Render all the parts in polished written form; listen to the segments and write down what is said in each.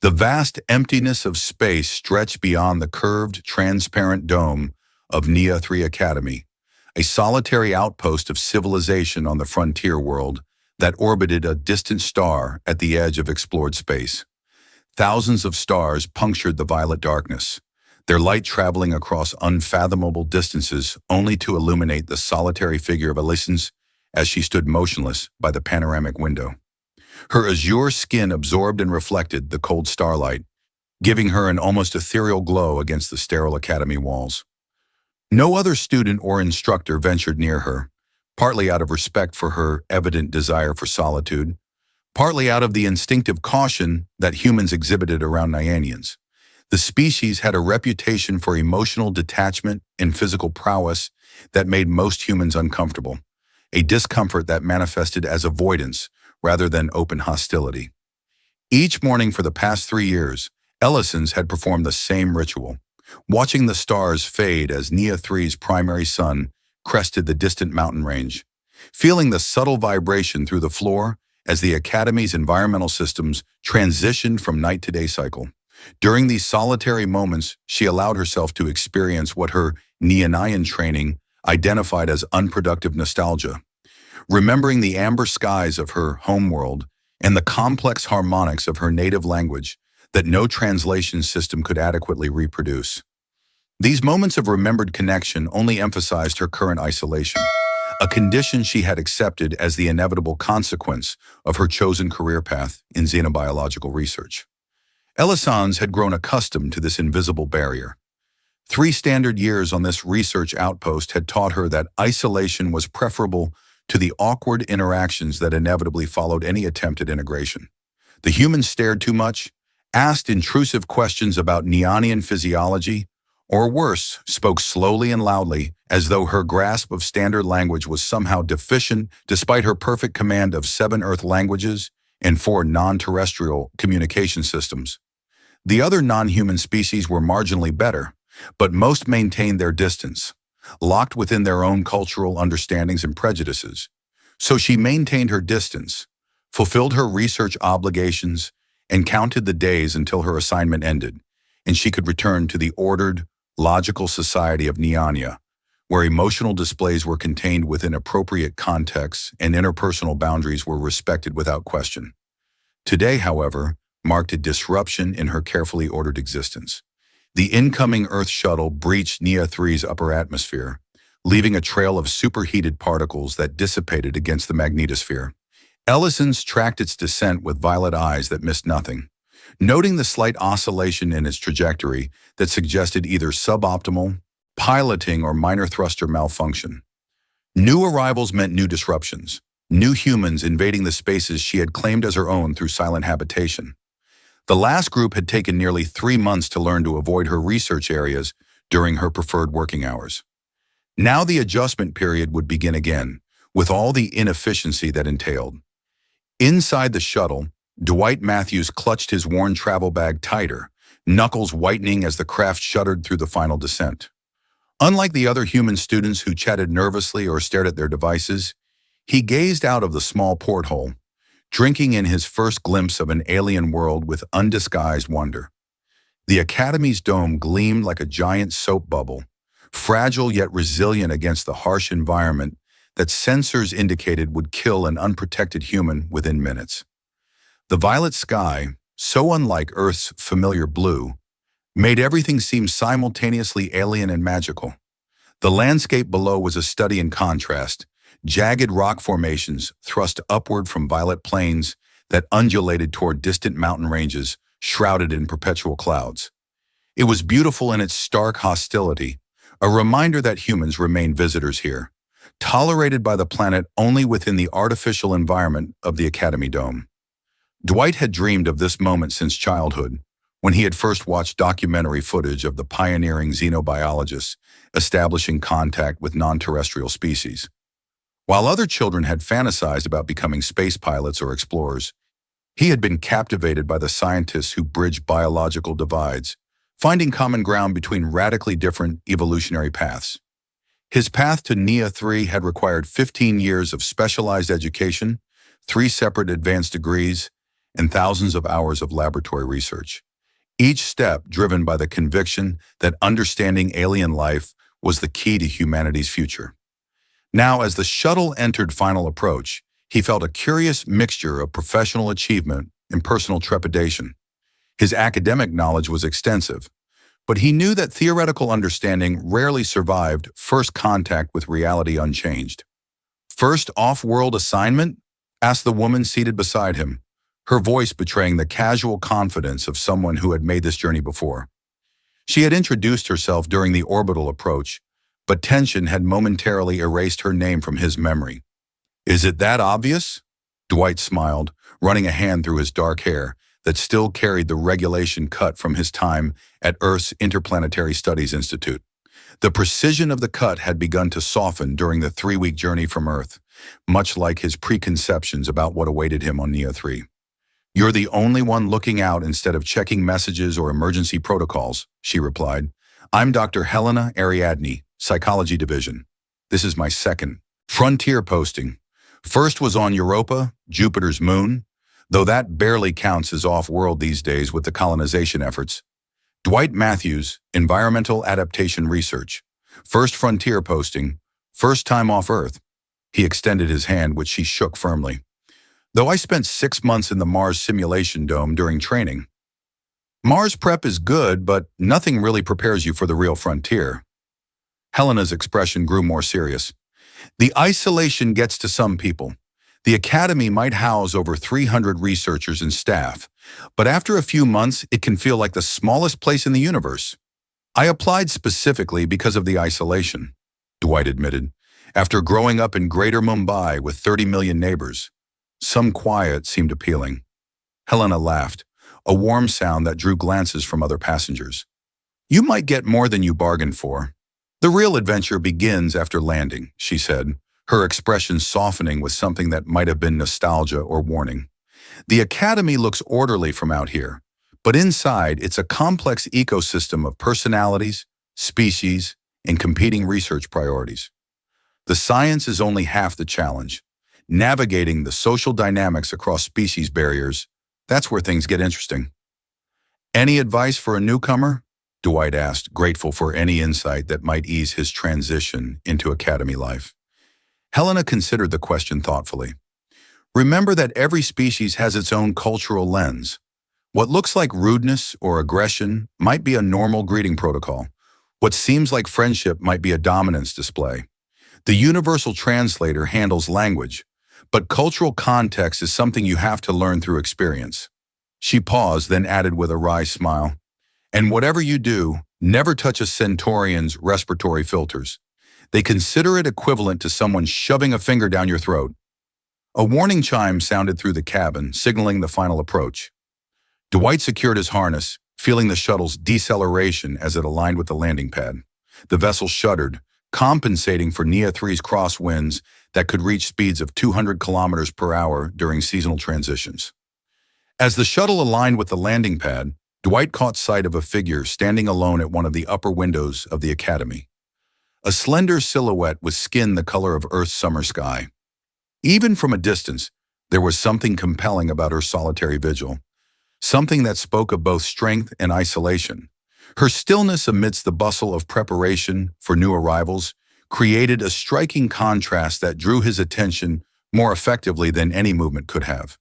The vast emptiness of space stretched beyond the curved, transparent dome of Nia 3 Academy, a solitary outpost of civilization on the frontier world that orbited a distant star at the edge of explored space. Thousands of stars punctured the violet darkness, their light traveling across unfathomable distances only to illuminate the solitary figure of Elisans as she stood motionless by the panoramic window. Her azure skin absorbed and reflected the cold starlight, giving her an almost ethereal glow against the sterile academy walls. No other student or instructor ventured near her, partly out of respect for her evident desire for solitude, partly out of the instinctive caution that humans exhibited around Nianians. The species had a reputation for emotional detachment and physical prowess that made most humans uncomfortable, a discomfort that manifested as avoidance rather than open hostility. Each morning for the past 3 years, Elisans had performed the same ritual, watching the stars fade as Nia 3's primary sun crested the distant mountain range, feeling the subtle vibration through the floor as the Academy's environmental systems transitioned from night to day cycle. During these solitary moments, she allowed herself to experience what her Nianian training identified as unproductive nostalgia, remembering the amber skies of her homeworld and the complex harmonics of her native language that no translation system could adequately reproduce. These moments of remembered connection only emphasized her current isolation, a condition she had accepted as the inevitable consequence of her chosen career path in xenobiological research. Elisans had grown accustomed to this invisible barrier. 3 standard years on this research outpost had taught her that isolation was preferable to the awkward interactions that inevitably followed any attempt at integration. The humans stared too much, asked intrusive questions about Nianian physiology, or worse, spoke slowly and loudly as though her grasp of standard language was somehow deficient despite her perfect command of 7 Earth languages and 4 non-terrestrial communication systems. The other non-human species were marginally better, but most maintained their distance, locked within their own cultural understandings and prejudices. So she maintained her distance, fulfilled her research obligations, and counted the days until her assignment ended, and she could return to the ordered, logical society of Niania, where emotional displays were contained within appropriate contexts and interpersonal boundaries were respected without question. Today, however, marked a disruption in her carefully ordered existence. The incoming Earth shuttle breached Nia 3's upper atmosphere, leaving a trail of superheated particles that dissipated against the magnetosphere. Elisans tracked its descent with violet eyes that missed nothing, noting the slight oscillation in its trajectory that suggested either suboptimal piloting or minor thruster malfunction. New arrivals meant new disruptions, new humans invading the spaces she had claimed as her own through silent habitation. The last group had taken nearly 3 months to learn to avoid her research areas during her preferred working hours. Now the adjustment period would begin again, with all the inefficiency that entailed. Inside the shuttle, Dwight Matthews clutched his worn travel bag tighter, knuckles whitening as the craft shuddered through the final descent. Unlike the other human students who chatted nervously or stared at their devices, he gazed out of the small porthole, drinking in his first glimpse of an alien world with undisguised wonder. The Academy's dome gleamed like a giant soap bubble, fragile yet resilient against the harsh environment that sensors indicated would kill an unprotected human within minutes. The violet sky, so unlike Earth's familiar blue, made everything seem simultaneously alien and magical. The landscape below was a study in contrast, jagged rock formations thrust upward from violet plains that undulated toward distant mountain ranges shrouded in perpetual clouds. It was beautiful in its stark hostility, a reminder that humans remain visitors here, tolerated by the planet only within the artificial environment of the Academy Dome. Dwight had dreamed of this moment since childhood, when he had first watched documentary footage of the pioneering xenobiologists establishing contact with non-terrestrial species. While other children had fantasized about becoming space pilots or explorers, he had been captivated by the scientists who bridged biological divides, finding common ground between radically different evolutionary paths. His path to Nia 3 had required 15 years of specialized education, 3 separate advanced degrees, and thousands of hours of laboratory research. Each step driven by the conviction that understanding alien life was the key to humanity's future. Now, as the shuttle entered final approach, he felt a curious mixture of professional achievement and personal trepidation. His academic knowledge was extensive, but he knew that theoretical understanding rarely survived first contact with reality unchanged. "First off-world assignment?" asked the woman seated beside him, her voice betraying the casual confidence of someone who had made this journey before. She had introduced herself during the orbital approach, but tension had momentarily erased her name from his memory. "Is it that obvious?" Dwight smiled, running a hand through his dark hair that still carried the regulation cut from his time at Earth's Interplanetary Studies Institute. The precision of the cut had begun to soften during the 3-week journey from Earth, much like his preconceptions about what awaited him on Nia 3. "You're the only one looking out instead of checking messages or emergency protocols," she replied. "I'm Dr. Helena Ariadne, Psychology Division. This is my second frontier posting. First was on Europa, Jupiter's moon, though that barely counts as off-world these days with the colonization efforts. Dwight Matthews, Environmental Adaptation Research. First frontier posting, first time off Earth." He extended his hand, which she shook firmly. "Though I spent 6 months in the Mars simulation dome during training." "Mars prep is good, but nothing really prepares you for the real frontier." Helena's expression grew more serious. "The isolation gets to some people. The Academy might house over 300 researchers and staff, but after a few months, it can feel like the smallest place in the universe." "I applied specifically because of the isolation," Dwight admitted. "After growing up in Greater Mumbai with 30 million neighbors, some quiet seemed appealing." Helena laughed, a warm sound that drew glances from other passengers. "You might get more than you bargained for. The real adventure begins after landing," she said, her expression softening with something that might have been nostalgia or warning. "The Academy looks orderly from out here, but inside it's a complex ecosystem of personalities, species, and competing research priorities. The science is only half the challenge. Navigating the social dynamics across species barriers, that's where things get interesting." "Any advice for a newcomer?" Dwight asked, grateful for any insight that might ease his transition into Academy life. Helena considered the question thoughtfully. "Remember that every species has its own cultural lens. What looks like rudeness or aggression might be a normal greeting protocol. What seems like friendship might be a dominance display. The universal translator handles language, but cultural context is something you have to learn through experience." She paused, then added with a wry smile, "And whatever you do, never touch a Centaurian's respiratory filters. They consider it equivalent to someone shoving a finger down your throat." A warning chime sounded through the cabin, signaling the final approach. Dwight secured his harness, feeling the shuttle's deceleration as it aligned with the landing pad. The vessel shuddered, compensating for Nia 3's crosswinds that could reach speeds of 200 kilometers per hour during seasonal transitions. As the shuttle aligned with the landing pad, Dwight caught sight of a figure standing alone at one of the upper windows of the Academy. A slender silhouette with skin the color of Earth's summer sky. Even from a distance, there was something compelling about her solitary vigil, something that spoke of both strength and isolation. Her stillness amidst the bustle of preparation for new arrivals created a striking contrast that drew his attention more effectively than any movement could have.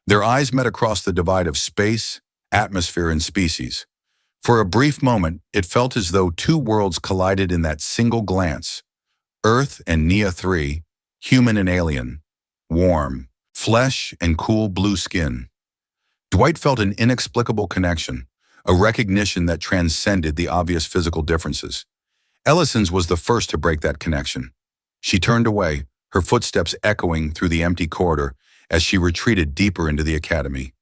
Their eyes met across the divide of space, atmosphere, and species. For a brief moment, it felt as though two worlds collided in that single glance. Earth and Nia 3, human and alien, warm, flesh and cool blue skin. Dwight felt an inexplicable connection, a recognition that transcended the obvious physical differences. Elisans was the first to break that connection. She turned away, her footsteps echoing through the empty corridor as she retreated deeper into the Academy.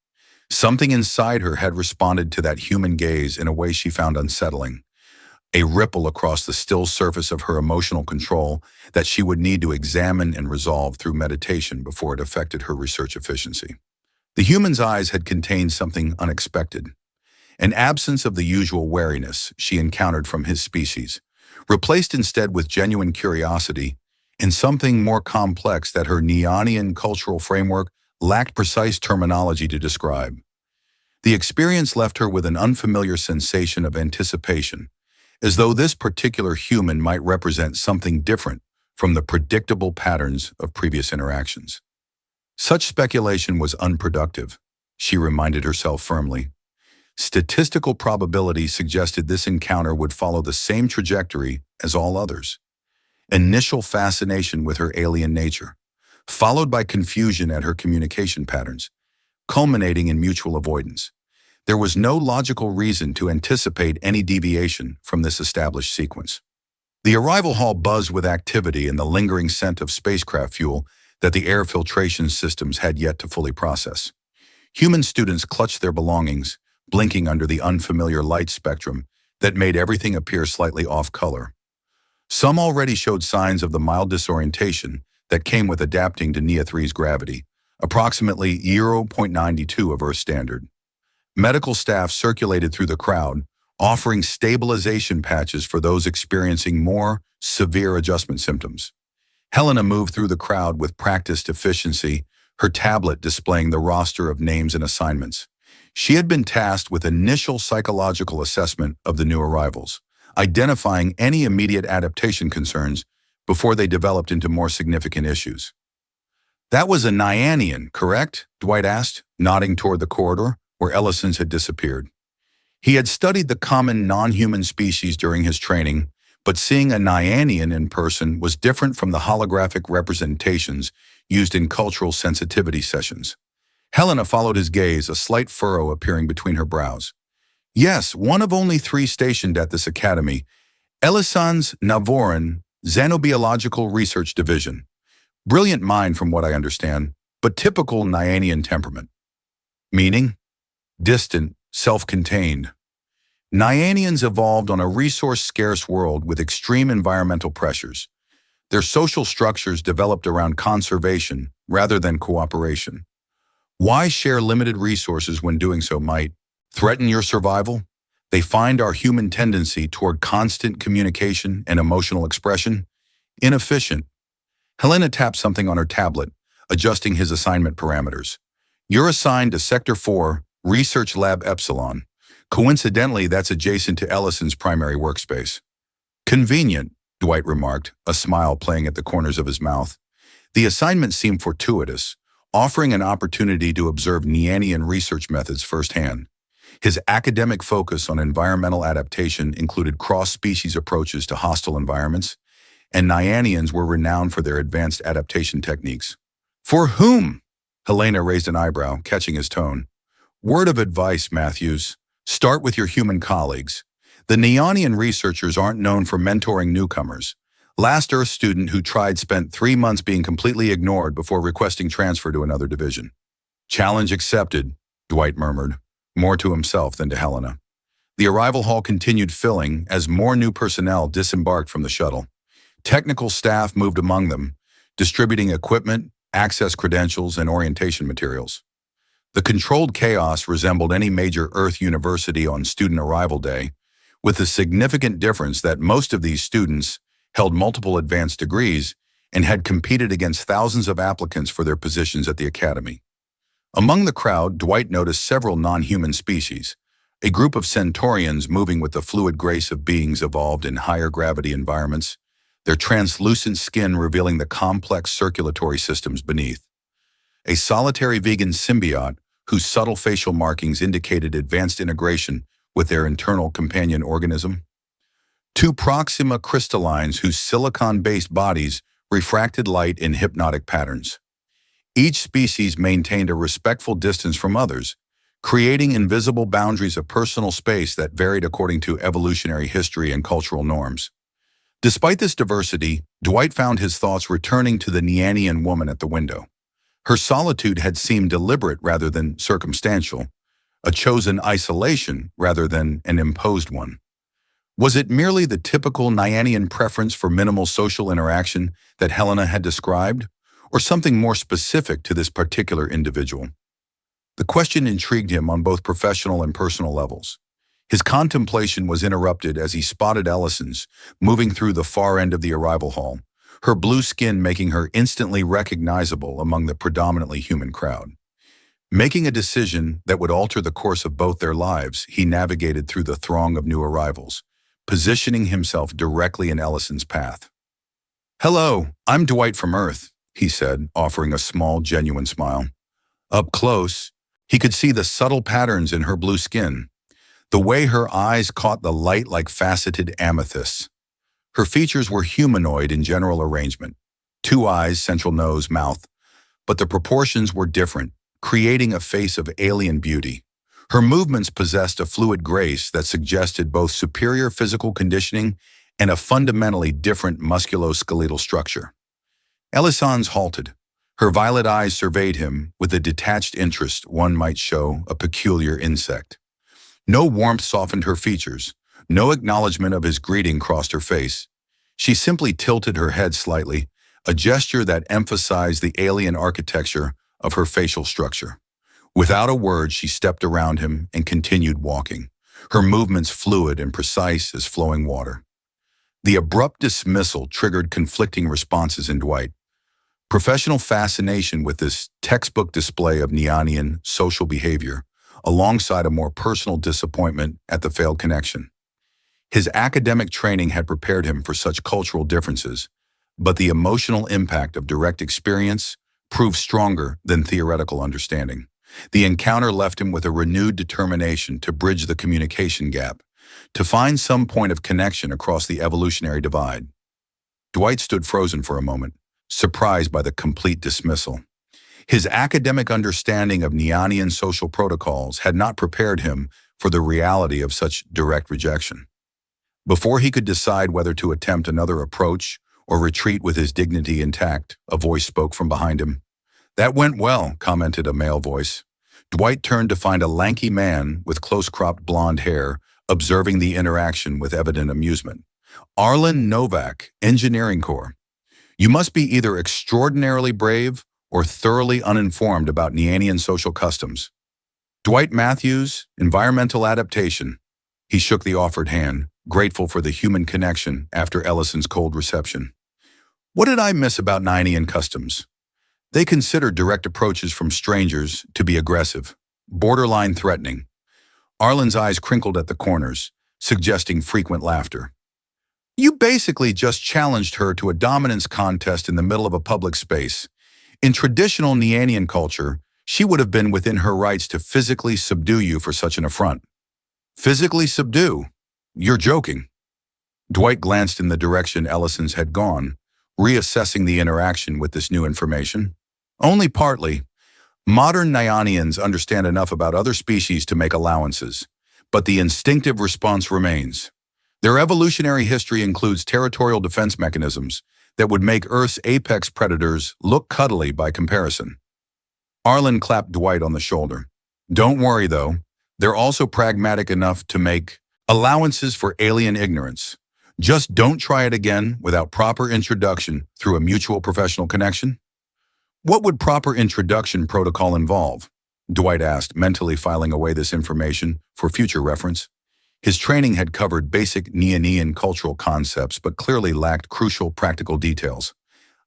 Something inside her had responded to that human gaze in a way she found unsettling, a ripple across the still surface of her emotional control that she would need to examine and resolve through meditation before it affected her research efficiency. The human's eyes had contained something unexpected, an absence of the usual wariness she encountered from his species, replaced instead with genuine curiosity and something more complex that her Nianian cultural framework lacked precise terminology to describe. The experience left her with an unfamiliar sensation of anticipation, as though this particular human might represent something different from the predictable patterns of previous interactions. Such speculation was unproductive, she reminded herself firmly. Statistical probability suggested this encounter would follow the same trajectory as all others. Initial fascination with her alien nature, followed by confusion at her communication patterns, culminating in mutual avoidance. There was no logical reason to anticipate any deviation from this established sequence. The arrival hall buzzed with activity and the lingering scent of spacecraft fuel that the air filtration systems had yet to fully process. Human students clutched their belongings, blinking under the unfamiliar light spectrum that made everything appear slightly off-color. Some already showed signs of the mild disorientation that came with adapting to Nia 3's gravity, approximately 0.92 of Earth standard. Medical staff circulated through the crowd, offering stabilization patches for those experiencing more severe adjustment symptoms. Helena moved through the crowd with practiced efficiency, her tablet displaying the roster of names and assignments. She had been tasked with initial psychological assessment of the new arrivals, identifying any immediate adaptation concerns before they developed into more significant issues. "That was a Nianian, correct?" Dwight asked, nodding toward the corridor where Elisans had disappeared. He had studied the common non-human species during his training, but seeing a Nianian in person was different from the holographic representations used in cultural sensitivity sessions. Helena followed his gaze, a slight furrow appearing between her brows. "Yes, one of only 3 stationed at this academy, Elisans and Dwight, Xenobiological Research Division. Brilliant mind from what I understand, but typical Nianian temperament." Meaning? Distant, self-contained. Nianians evolved on a resource-scarce world with extreme environmental pressures. Their social structures developed around conservation rather than cooperation. Why share limited resources when doing so might threaten your survival? They find our human tendency toward constant communication and emotional expression inefficient. Helena tapped something on her tablet, adjusting his assignment parameters. "You're assigned to Sector 4, Research Lab Epsilon. Coincidentally, that's adjacent to Ellison's primary workspace." "Convenient," Dwight remarked, a smile playing at the corners of his mouth. The assignment seemed fortuitous, offering an opportunity to observe Nianian research methods firsthand. His academic focus on environmental adaptation included cross-species approaches to hostile environments, and Nianians were renowned for their advanced adaptation techniques. "For whom?" Helena raised an eyebrow, catching his tone. "Word of advice, Matthews. Start with your human colleagues. The Nianian researchers aren't known for mentoring newcomers. Last Earth student who tried spent 3 months being completely ignored before requesting transfer to another division." "Challenge accepted," Dwight murmured, more to himself than to Helena. The arrival hall continued filling as more new personnel disembarked from the shuttle. Technical staff moved among them, distributing equipment, access credentials, and orientation materials. The controlled chaos resembled any major Earth university on student arrival day, with the significant difference that most of these students held multiple advanced degrees and had competed against thousands of applicants for their positions at the academy. Among the crowd, Dwight noticed several non-human species, a group of centaurians moving with the fluid grace of beings evolved in higher gravity environments, their translucent skin revealing the complex circulatory systems beneath. A solitary vegan symbiote whose subtle facial markings indicated advanced integration with their internal companion organism. 2 Proxima crystallines whose silicon-based bodies refracted light in hypnotic patterns. Each species maintained a respectful distance from others, creating invisible boundaries of personal space that varied according to evolutionary history and cultural norms. Despite this diversity, Dwight found his thoughts returning to the Nianian woman at the window. Her solitude had seemed deliberate rather than circumstantial, a chosen isolation rather than an imposed one. Was it merely the typical Nianian preference for minimal social interaction that Helena had described, or something more specific to this particular individual? The question intrigued him on both professional and personal levels. His contemplation was interrupted as he spotted Elisans moving through the far end of the arrival hall, her blue skin making her instantly recognizable among the predominantly human crowd. Making a decision that would alter the course of both their lives, he navigated through the throng of new arrivals, positioning himself directly in Elisans' path. "Hello, I'm Dwight from Earth," he said, offering a small, genuine smile. Up close, he could see the subtle patterns in her blue skin, the way her eyes caught the light like faceted amethysts. Her features were humanoid in general arrangement, 2 eyes, central nose, mouth, but the proportions were different, creating a face of alien beauty. Her movements possessed a fluid grace that suggested both superior physical conditioning and a fundamentally different musculoskeletal structure. Elisans halted. Her violet eyes surveyed him with the detached interest one might show a peculiar insect. No warmth softened her features. No acknowledgement of his greeting crossed her face. She simply tilted her head slightly, a gesture that emphasized the alien architecture of her facial structure. Without a word, she stepped around him and continued walking, her movements fluid and precise as flowing water. The abrupt dismissal triggered conflicting responses in Dwight. Professional fascination with this textbook display of Nianian social behavior, alongside a more personal disappointment at the failed connection. His academic training had prepared him for such cultural differences, but the emotional impact of direct experience proved stronger than theoretical understanding. The encounter left him with a renewed determination to bridge the communication gap, to find some point of connection across the evolutionary divide. Dwight stood frozen for a moment, surprised by the complete dismissal. His academic understanding of Nianian social protocols had not prepared him for the reality of such direct rejection. Before he could decide whether to attempt another approach or retreat with his dignity intact, a voice spoke from behind him. "That went well," commented a male voice. Dwight turned to find a lanky man with close-cropped blonde hair observing the interaction with evident amusement. "Arlen Novak, Engineering Corps. You must be either extraordinarily brave or thoroughly uninformed about Nianian social customs." "Dwight Matthews, Environmental Adaptation." He shook the offered hand, grateful for the human connection after Elisans' cold reception. "What did I miss about Nianian customs?" They considered direct approaches from strangers to be aggressive, borderline threatening. Arlen's eyes crinkled at the corners, suggesting frequent laughter. "You basically just challenged her to a dominance contest in the middle of a public space. In traditional Nianian culture, she would have been within her rights to physically subdue you for such an affront." "Physically subdue? You're joking." Dwight glanced in the direction Elisans had gone, reassessing the interaction with this new information. "Only partly. Modern Nianians understand enough about other species to make allowances, but the instinctive response remains. Their evolutionary history includes territorial defense mechanisms that would make Earth's apex predators look cuddly by comparison." Arlen clapped Dwight on the shoulder. "Don't worry, though. They're also pragmatic enough to make allowances for alien ignorance. Just don't try it again without proper introduction through a mutual professional connection." "What would proper introduction protocol involve?" Dwight asked, mentally filing away this information for future reference. His training had covered basic Nianian cultural concepts but clearly lacked crucial practical details.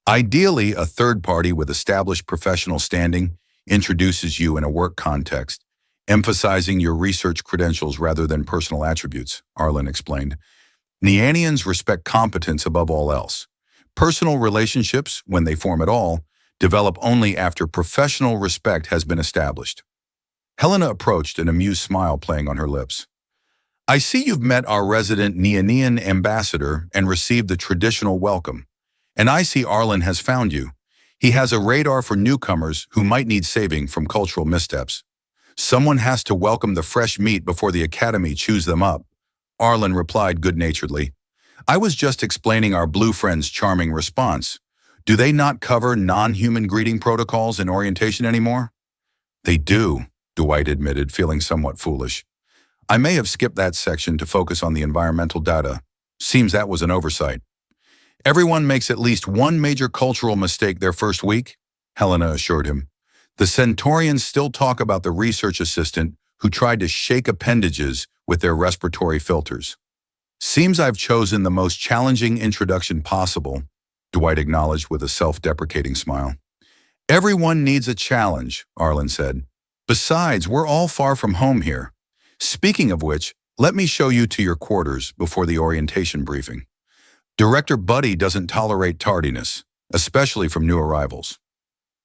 "Ideally, a third party with established professional standing introduces you in a work context, emphasizing your research credentials rather than personal attributes," Arlen explained. "Nianians respect competence above all else. Personal relationships, when they form at all, develop only after professional respect has been established." Helena approached, an amused smile playing on her lips. "I see you've met our resident Nianian ambassador and received the traditional welcome. And I see Arlen has found you. He has a radar for newcomers who might need saving from cultural missteps. Someone has to welcome the fresh meat before the Academy chews them up," Arlen replied good-naturedly. "I was just explaining our blue friend's charming response. Do they not cover non-human greeting protocols in orientation anymore?" "They do," Dwight admitted, feeling somewhat foolish. "I may have skipped that section to focus on the environmental data. Seems that was an oversight." "Everyone makes at least one major cultural mistake their first week," Helena assured him. "The Centaurians still talk about the research assistant who tried to shake appendages with their respiratory filters." "Seems I've chosen the most challenging introduction possible," Dwight acknowledged with a self-deprecating smile. Everyone needs a challenge, Arlen said. Besides, we're all far from home here. Speaking of which, let me show you to your quarters before the orientation briefing. Director Buddy doesn't tolerate tardiness, especially from new arrivals.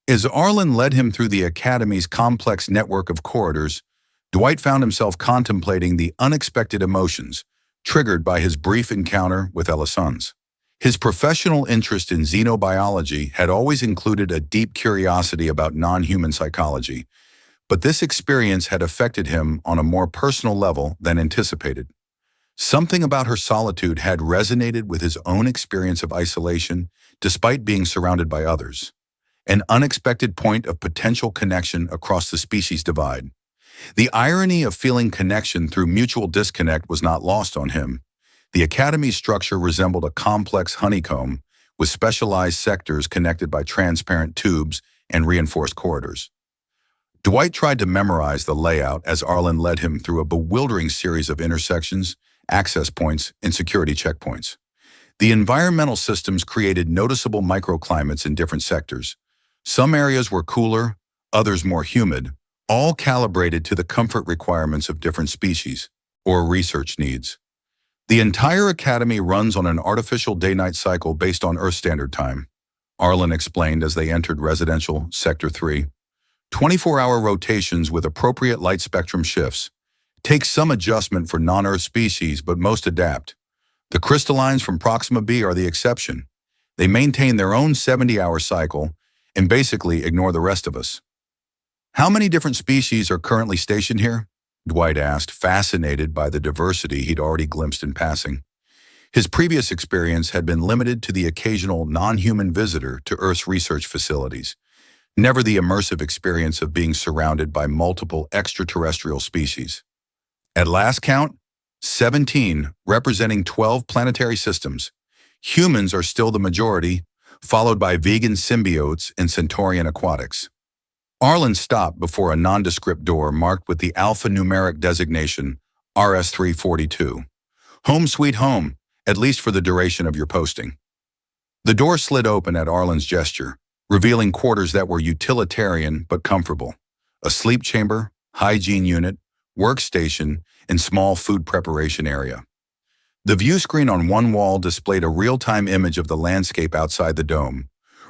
As Arlen led him through the Academy's complex network of corridors, Dwight found himself contemplating the unexpected emotions triggered by his brief encounter with Elisans. His professional interest in xenobiology had always included a deep curiosity about non-human psychology, but this experience had affected him on a more personal level than anticipated. Something about her solitude had resonated with his own experience of isolation despite being surrounded by others, an unexpected point of potential connection across the species divide. The irony of feeling connection through mutual disconnect was not lost on him. The Academy's structure resembled a complex honeycomb with specialized sectors connected by transparent tubes and reinforced corridors. Dwight tried to memorize the layout as Arlen led him through a bewildering series of intersections, access points, and security checkpoints. The environmental systems created noticeable microclimates in different sectors. Some areas were cooler, others more humid, all calibrated to the comfort requirements of different species or research needs. The entire Academy runs on an artificial day-night cycle based on Earth Standard Time, Arlen explained as they entered residential Sector 3. 24-hour rotations with appropriate light spectrum shifts. Take some adjustment for non-Earth species, but most adapt. The crystallines from Proxima b are the exception. They maintain their own 70-hour cycle and basically ignore the rest of us. How many different species are currently stationed here? Dwight asked, fascinated by the diversity he'd already glimpsed in passing. His previous experience had been limited to the occasional non-human visitor to Earth's research facilities, never the immersive experience of being surrounded by multiple extraterrestrial species. At last count, 17, representing 12 planetary systems. Humans are still the majority, followed by vegan symbiotes and Centaurian aquatics. Arlen stopped before a nondescript door marked with the alphanumeric designation RS-342. Home sweet home, at least for the duration of your posting. The door slid open at Arlen's gesture, revealing quarters that were utilitarian but comfortable. A sleep chamber, hygiene unit, workstation, and small food preparation area. The view screen on one wall displayed a real-time image of the landscape outside the dome,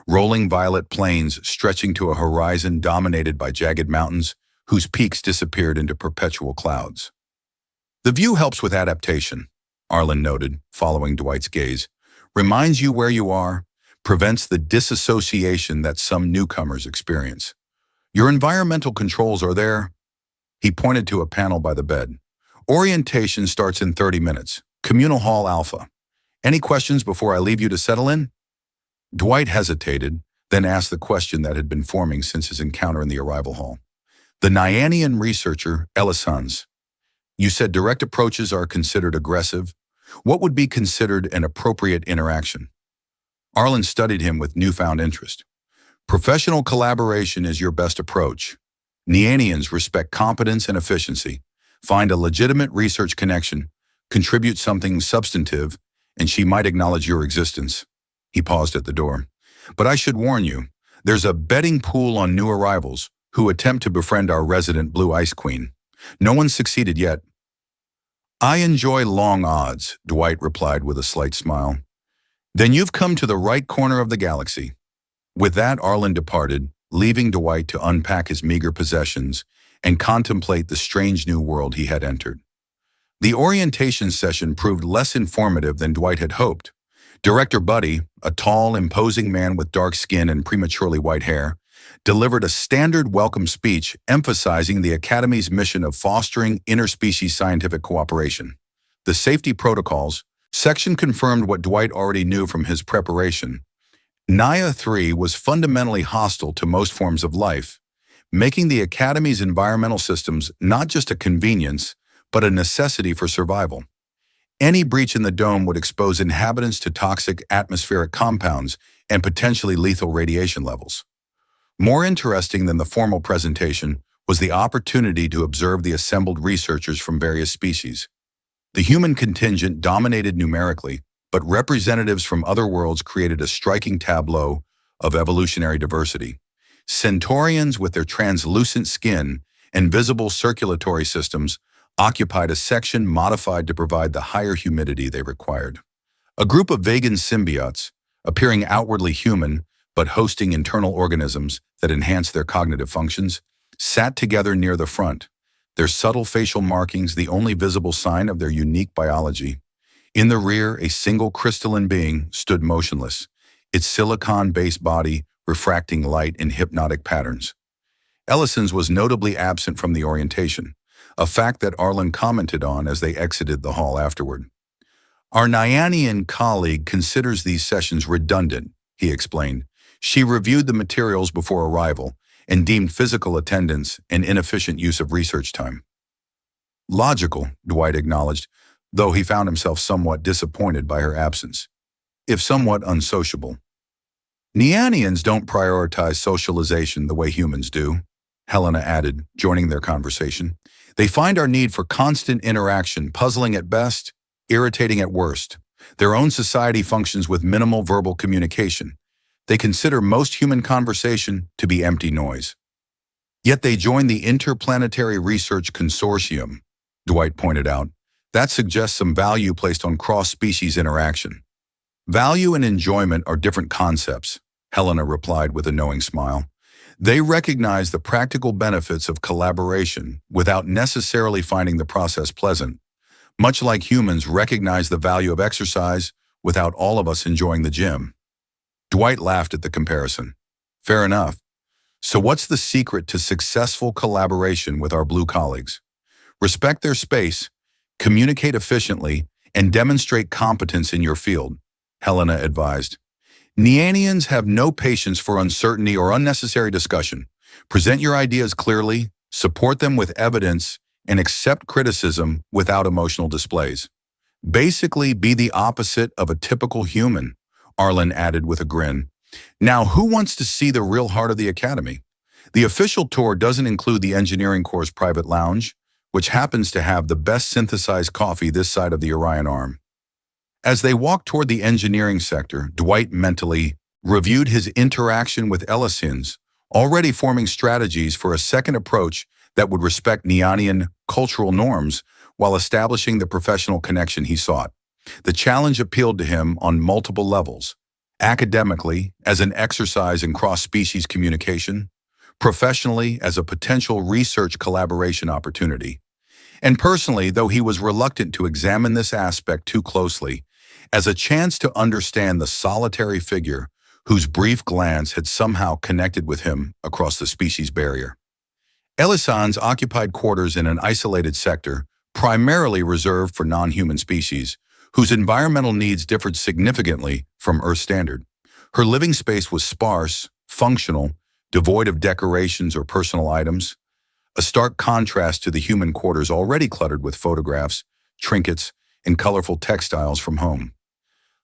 rolling violet plains stretching to a horizon dominated by jagged mountains whose peaks disappeared into perpetual clouds. The view helps with adaptation, Arlen noted, following Dwight's gaze. Reminds you where you are, prevents the disassociation that some newcomers experience. Your environmental controls are there. He pointed to a panel by the bed. Orientation starts in 30 minutes. Communal Hall Alpha. Any questions before I leave you to settle in? Dwight hesitated, then asked the question that had been forming since his encounter in the arrival hall. The Nianian researcher, Elisans. You said direct approaches are considered aggressive. What would be considered an appropriate interaction? Arlen studied him with newfound interest. Professional collaboration is your best approach. Nianians respect competence and efficiency. Find a legitimate research connection, contribute something substantive, and she might acknowledge your existence. He paused at the door. But I should warn you, there's a betting pool on new arrivals who attempt to befriend our resident Blue Ice Queen. No one's succeeded yet. I enjoy long odds, Dwight replied with a slight smile. Then you've come to the right corner of the galaxy. With that, Arlen departed, leaving Dwight to unpack his meager possessions and contemplate the strange new world he had entered. The orientation session proved less informative than Dwight had hoped. Director Buddy, a tall, imposing man with dark skin and prematurely white hair, delivered a standard welcome speech emphasizing the Academy's mission of fostering interspecies scientific cooperation. The safety protocols section confirmed what Dwight already knew from his preparation. Nia 3 was fundamentally hostile to most forms of life, making the Academy's environmental systems not just a convenience, but a necessity for survival. Any breach in the dome would expose inhabitants to toxic atmospheric compounds and potentially lethal radiation levels. More interesting than the formal presentation was the opportunity to observe the assembled researchers from various species. The human contingent dominated numerically, but representatives from other worlds created a striking tableau of evolutionary diversity. Centaurians, with their translucent skin and visible circulatory systems, occupied a section modified to provide the higher humidity they required. A group of vegan symbiotes, appearing outwardly human but hosting internal organisms that enhance their cognitive functions, sat together near the front, their subtle facial markings the only visible sign of their unique biology. In the rear, a single crystalline being stood motionless, its silicon-based body refracting light in hypnotic patterns. Elisans was notably absent from the orientation, a fact that Arlen commented on as they exited the hall afterward. Our Nianian colleague considers these sessions redundant, he explained. She reviewed the materials before arrival and deemed physical attendance an inefficient use of research time. Logical, Dwight acknowledged, though he found himself somewhat disappointed by her absence, if somewhat unsociable. Nianians don't prioritize socialization the way humans do, Helena added, joining their conversation. They find our need for constant interaction puzzling at best, irritating at worst. Their own society functions with minimal verbal communication. They consider most human conversation to be empty noise. Yet they join the Interplanetary Research Consortium, Dwight pointed out. That suggests some value placed on cross-species interaction. Value and enjoyment are different concepts, Helena replied with a knowing smile. They recognize the practical benefits of collaboration without necessarily finding the process pleasant, much like humans recognize the value of exercise without all of us enjoying the gym. Dwight laughed at the comparison. Fair enough. So what's the secret to successful collaboration with our blue colleagues? Respect their space, communicate efficiently, and demonstrate competence in your field, Helena advised. Nianians have no patience for uncertainty or unnecessary discussion. Present your ideas clearly, support them with evidence, and accept criticism without emotional displays. Basically, be the opposite of a typical human, Arlen added with a grin. Now, who wants to see the real heart of the Academy? The official tour doesn't include the Engineering Corps' private lounge, which happens to have the best synthesized coffee this side of the Orion Arm. As they walked toward the engineering sector, Dwight mentally reviewed his interaction with Elisans, already forming strategies for a second approach that would respect Nianian cultural norms while establishing the professional connection he sought. The challenge appealed to him on multiple levels: academically, as an exercise in cross-species communication; professionally, as a potential research collaboration opportunity; and personally, though he was reluctant to examine this aspect too closely, as a chance to understand the solitary figure whose brief glance had somehow connected with him across the species barrier. Elisans occupied quarters in an isolated sector, primarily reserved for non-human species, whose environmental needs differed significantly from Earth standard. Her living space was sparse, functional, devoid of decorations or personal items, a stark contrast to the human quarters already cluttered with photographs, trinkets, and colorful textiles from home.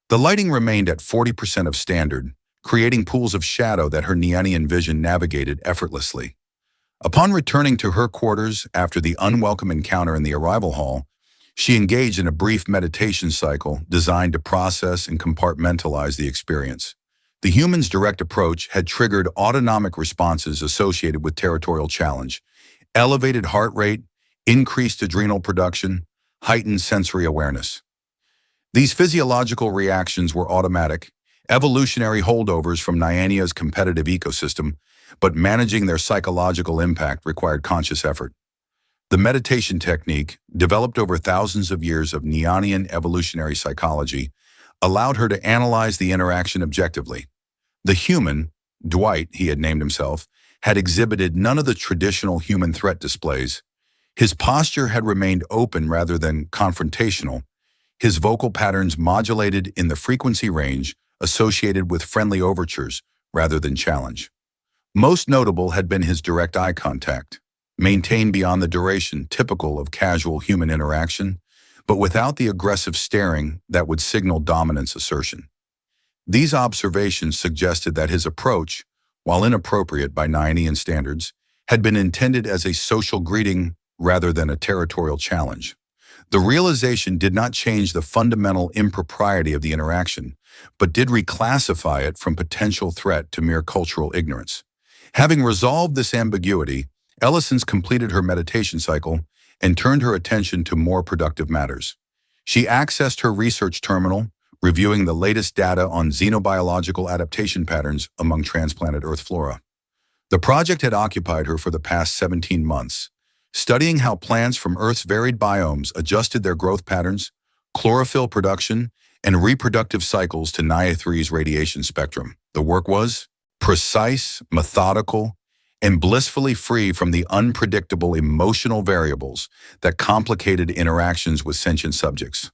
The lighting remained at 40% of standard, creating pools of shadow that her Nianian vision navigated effortlessly. Upon returning to her quarters after the unwelcome encounter in the arrival hall, she engaged in a brief meditation cycle designed to process and compartmentalize the experience. The human's direct approach had triggered autonomic responses associated with territorial challenge: elevated heart rate, increased adrenal production, heightened sensory awareness. These physiological reactions were automatic, evolutionary holdovers from Niania's competitive ecosystem, but managing their psychological impact required conscious effort. The meditation technique, developed over thousands of years of Nianian evolutionary psychology, allowed her to analyze the interaction objectively. The human, Dwight, he had named himself, had exhibited none of the traditional human threat displays. His posture had remained open rather than confrontational, his vocal patterns modulated in the frequency range associated with friendly overtures rather than challenge. Most notable had been his direct eye contact, maintained beyond the duration typical of casual human interaction, but without the aggressive staring that would signal dominance assertion. These observations suggested that his approach, while inappropriate by Nianian standards, had been intended as a social greeting rather than a territorial challenge. The realization did not change the fundamental impropriety of the interaction, but did reclassify it from potential threat to mere cultural ignorance. Having resolved this ambiguity, Elisans completed her meditation cycle and turned her attention to more productive matters. She accessed her research terminal, reviewing the latest data on xenobiological adaptation patterns among transplanted Earth flora. The project had occupied her for the past 17 months, studying how plants from Earth's varied biomes adjusted their growth patterns, chlorophyll production, and reproductive cycles to Nia3's radiation spectrum. The work was precise, methodical, and blissfully free from the unpredictable emotional variables that complicated interactions with sentient subjects.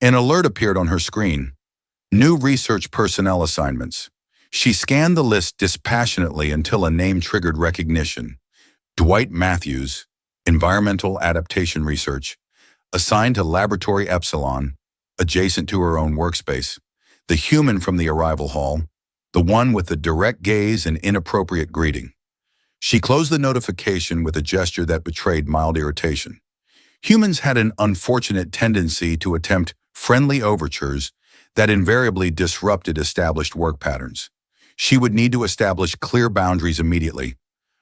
An alert appeared on her screen. New research personnel assignments. She scanned the list dispassionately until a name triggered recognition. Dwight Matthews, Environmental Adaptation Research, assigned to Laboratory Epsilon, adjacent to her own workspace. The human from the arrival hall, the one with the direct gaze and inappropriate greeting. She closed the notification with a gesture that betrayed mild irritation. Humans had an unfortunate tendency to attempt friendly overtures that invariably disrupted established work patterns. She would need to establish clear boundaries immediately.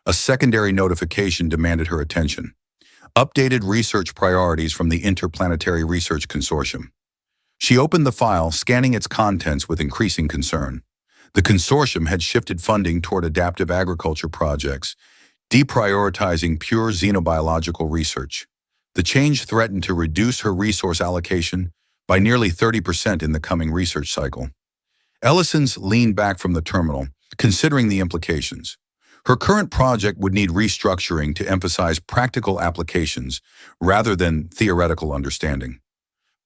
A secondary notification demanded her attention. Updated research priorities from the Interplanetary Research Consortium. She opened the file, scanning its contents with increasing concern. The consortium had shifted funding toward adaptive agriculture projects, deprioritizing pure xenobiological research. The change threatened to reduce her resource allocation by nearly 30% in the coming research cycle. Elisans leaned back from the terminal, considering the implications. Her current project would need restructuring to emphasize practical applications rather than theoretical understanding.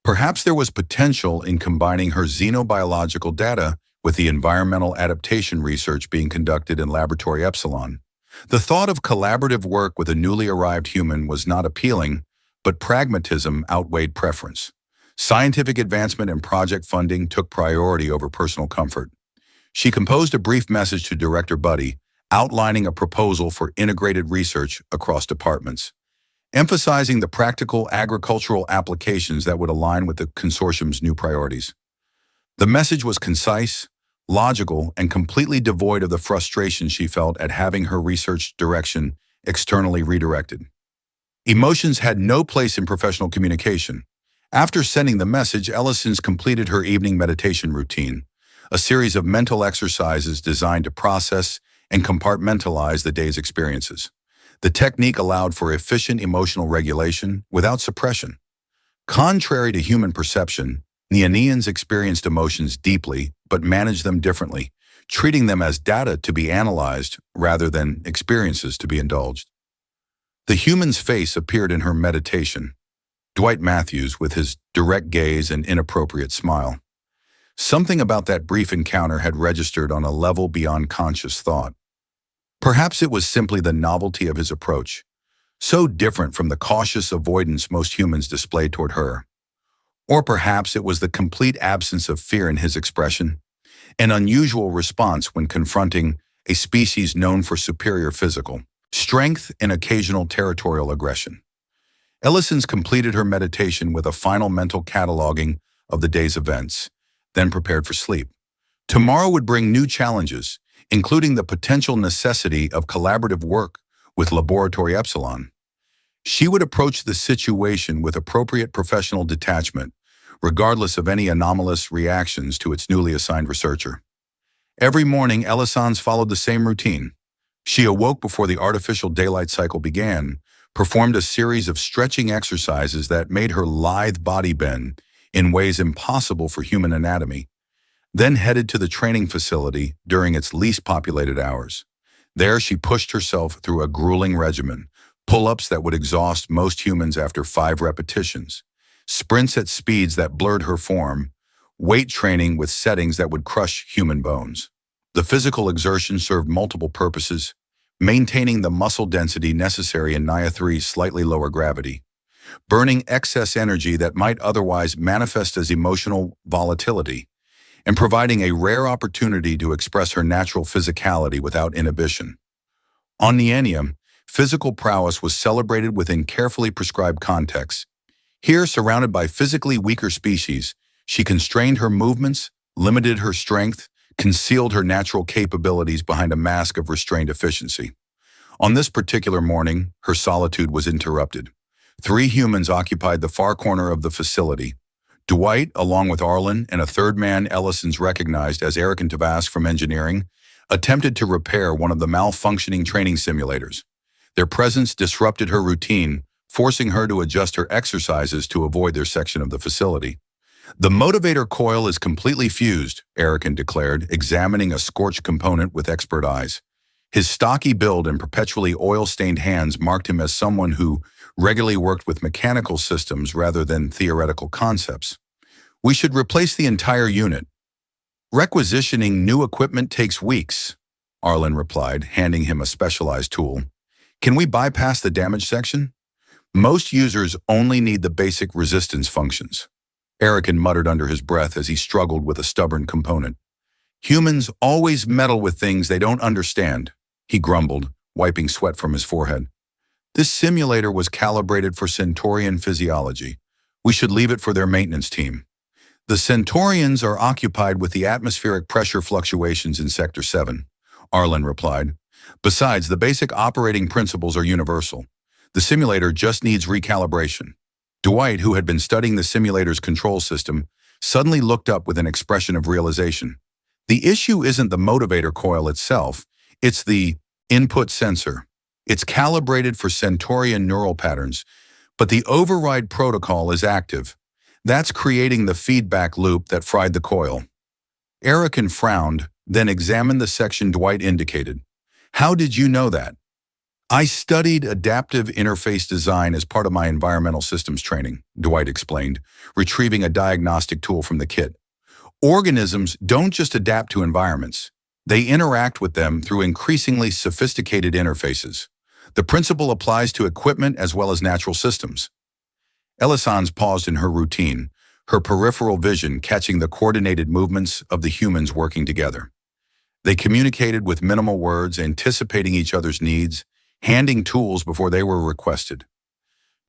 Perhaps there was potential in combining her xenobiological data with the environmental adaptation research being conducted in Laboratory Epsilon. The thought of collaborative work with a newly arrived human was not appealing, but pragmatism outweighed preference. Scientific advancement and project funding took priority over personal comfort. She composed a brief message to Director Buddy, outlining a proposal for integrated research across departments, emphasizing the practical agricultural applications that would align with the consortium's new priorities. The message was concise, logical, and completely devoid of the frustration she felt at having her research direction externally redirected. Emotions had no place in professional communication. After sending the message, Elisans completed her evening meditation routine, a series of mental exercises designed to process and compartmentalize the day's experiences. The technique allowed for efficient emotional regulation without suppression. Contrary to human perception, Nianians experienced emotions deeply but managed them differently, treating them as data to be analyzed rather than experiences to be indulged. The human's face appeared in her meditation, Dwight Matthews with his direct gaze and inappropriate smile. Something about that brief encounter had registered on a level beyond conscious thought. Perhaps it was simply the novelty of his approach, so different from the cautious avoidance most humans displayed toward her. Or perhaps it was the complete absence of fear in his expression, an unusual response when confronting a species known for superior physical strength and occasional territorial aggression. Elisans completed her meditation with a final mental cataloging of the day's events, then prepared for sleep. Tomorrow would bring new challenges, including the potential necessity of collaborative work with Laboratory Epsilon. She would approach the situation with appropriate professional detachment, regardless of any anomalous reactions to its newly assigned researcher. Every morning, Elisans followed the same routine. She awoke before the artificial daylight cycle began, performed a series of stretching exercises that made her lithe body bend in ways impossible for human anatomy, then headed to the training facility during its least populated hours. There, she pushed herself through a grueling regimen, pull-ups that would exhaust most humans after 5 repetitions, sprints at speeds that blurred her form, weight training with settings that would crush human bones. The physical exertion served multiple purposes, maintaining the muscle density necessary in Nia3's slightly lower gravity, burning excess energy that might otherwise manifest as emotional volatility, and providing a rare opportunity to express her natural physicality without inhibition. On Nianian, physical prowess was celebrated within carefully prescribed contexts. Here, surrounded by physically weaker species, she constrained her movements, limited her strength, concealed her natural capabilities behind a mask of restrained efficiency. On this particular morning, her solitude was interrupted. Three humans occupied the far corner of the facility. Dwight, along with Arlen and a third man Elisans recognized as Eric and Tavask from engineering, attempted to repair one of the malfunctioning training simulators. Their presence disrupted her routine, forcing her to adjust her exercises to avoid their section of the facility. "The motivator coil is completely fused," Erican declared, examining a scorched component with expert eyes. His stocky build and perpetually oil-stained hands marked him as someone who regularly worked with mechanical systems rather than theoretical concepts. "We should replace the entire unit. Requisitioning new equipment takes weeks," Arlen replied, handing him a specialized tool. "Can we bypass the damage section? Most users only need the basic resistance functions." Erican muttered under his breath as he struggled with a stubborn component. "Humans always meddle with things they don't understand," he grumbled, wiping sweat from his forehead. "This simulator was calibrated for Centaurian physiology. We should leave it for their maintenance team. The Centaurians are occupied with the atmospheric pressure fluctuations in Sector 7, Arlen replied. "Besides, the basic operating principles are universal. The simulator just needs recalibration." Dwight, who had been studying the simulator's control system, suddenly looked up with an expression of realization. "The issue isn't the motivator coil itself, it's the input sensor. It's calibrated for Centaurian neural patterns, but the override protocol is active. That's creating the feedback loop that fried the coil." Erican frowned, then examined the section Dwight indicated. "How did you know that?" "I studied adaptive interface design as part of my environmental systems training," Dwight explained, retrieving a diagnostic tool from the kit. "Organisms don't just adapt to environments. They interact with them through increasingly sophisticated interfaces. The principle applies to equipment as well as natural systems." Elisans paused in her routine, her peripheral vision catching the coordinated movements of the humans working together. They communicated with minimal words, anticipating each other's needs, handing tools before they were requested.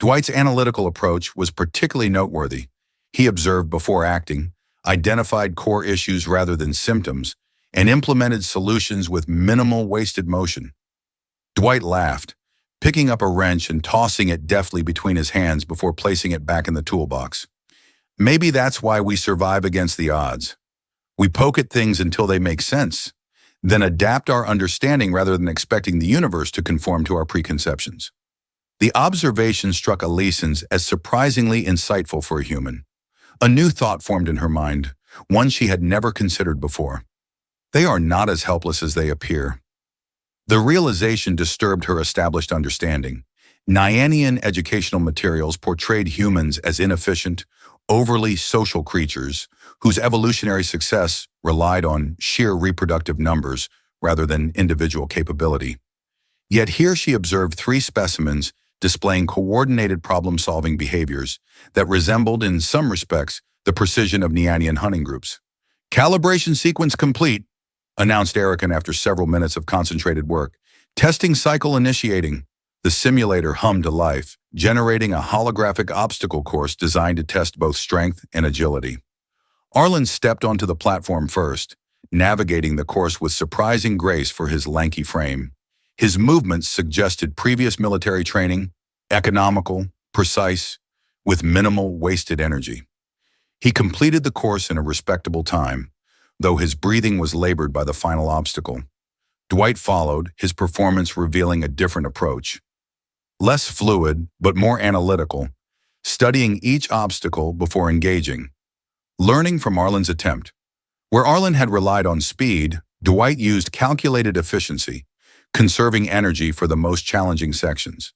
Dwight's analytical approach was particularly noteworthy. He observed before acting, identified core issues rather than symptoms, and implemented solutions with minimal wasted motion. Dwight laughed, picking up a wrench and tossing it deftly between his hands before placing it back in the toolbox. "Maybe that's why we survive against the odds. We poke at things until they make sense, then adapt our understanding rather than expecting the universe to conform to our preconceptions." The observation struck Elisans as surprisingly insightful for a human. A new thought formed in her mind, one she had never considered before. They are not as helpless as they appear. The realization disturbed her established understanding. Nianian educational materials portrayed humans as inefficient, overly social creatures whose evolutionary success relied on sheer reproductive numbers rather than individual capability. Yet here she observed three specimens displaying coordinated problem-solving behaviors that resembled, in some respects, the precision of Nianian hunting groups. "Calibration sequence complete," announced Erican after several minutes of concentrated work. "Testing cycle initiating." The simulator hummed to life, generating a holographic obstacle course designed to test both strength and agility. Arlen stepped onto the platform first, navigating the course with surprising grace for his lanky frame. His movements suggested previous military training, economical, precise, with minimal wasted energy. He completed the course in a respectable time, though his breathing was labored by the final obstacle. Dwight followed, his performance revealing a different approach. Less fluid, but more analytical, studying each obstacle before engaging. Learning from Arlen's attempt. Where Arlen had relied on speed, Dwight used calculated efficiency, conserving energy for the most challenging sections.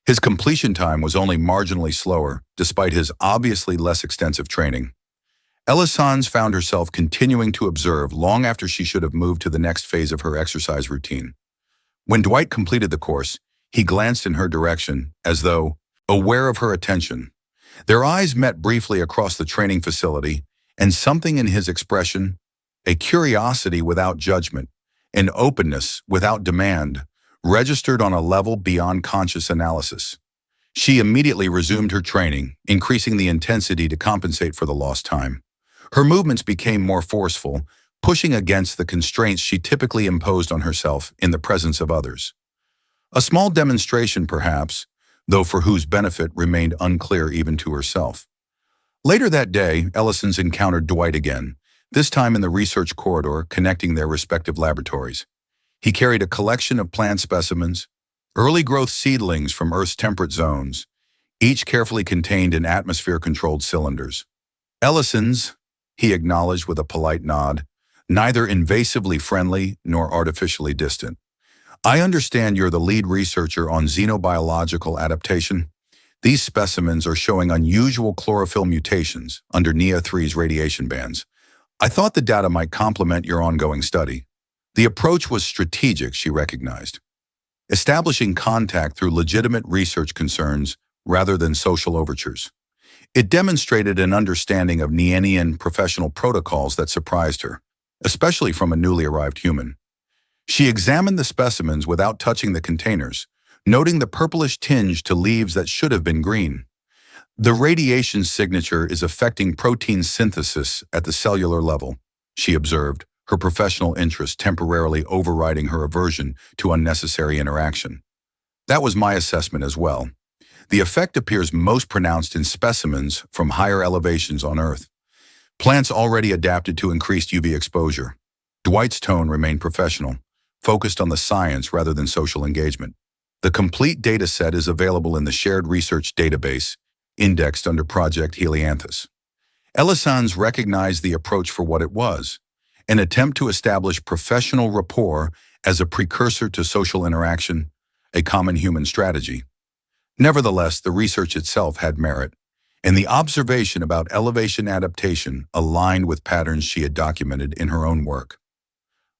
His completion time was only marginally slower, despite his obviously less extensive training. Elisans found herself continuing to observe long after she should have moved to the next phase of her exercise routine. When Dwight completed the course, he glanced in her direction, as though aware of her attention. Their eyes met briefly across the training facility, and something in his expression, a curiosity without judgment, an openness without demand, registered on a level beyond conscious analysis. She immediately resumed her training, increasing the intensity to compensate for the lost time. Her movements became more forceful, pushing against the constraints she typically imposed on herself in the presence of others. A small demonstration, perhaps, though for whose benefit remained unclear even to herself. Later that day, Elisans encountered Dwight again, this time in the research corridor connecting their respective laboratories. He carried a collection of plant specimens, early growth seedlings from Earth's temperate zones, each carefully contained in atmosphere-controlled cylinders. Elisans, he acknowledged with a polite nod, neither invasively friendly nor artificially distant. I understand you're the lead researcher on xenobiological adaptation. These specimens are showing unusual chlorophyll mutations under Nia-3's radiation bands. I thought the data might complement your ongoing study. The approach was strategic, she recognized, establishing contact through legitimate research concerns rather than social overtures. It demonstrated an understanding of Nianian professional protocols that surprised her, especially from a newly arrived human. She examined the specimens without touching the containers, noting the purplish tinge to leaves that should have been green. The radiation signature is affecting protein synthesis at the cellular level, she observed, her professional interest temporarily overriding her aversion to unnecessary interaction. That was my assessment as well. The effect appears most pronounced in specimens from higher elevations on Earth. Plants already adapted to increased UV exposure. Dwight's tone remained professional, focused on the science rather than social engagement. The complete data set is available in the shared research database, indexed under Project Helianthus. Elisans recognized the approach for what it was, an attempt to establish professional rapport as a precursor to social interaction, a common human strategy. Nevertheless, the research itself had merit, and the observation about elevation adaptation aligned with patterns she had documented in her own work.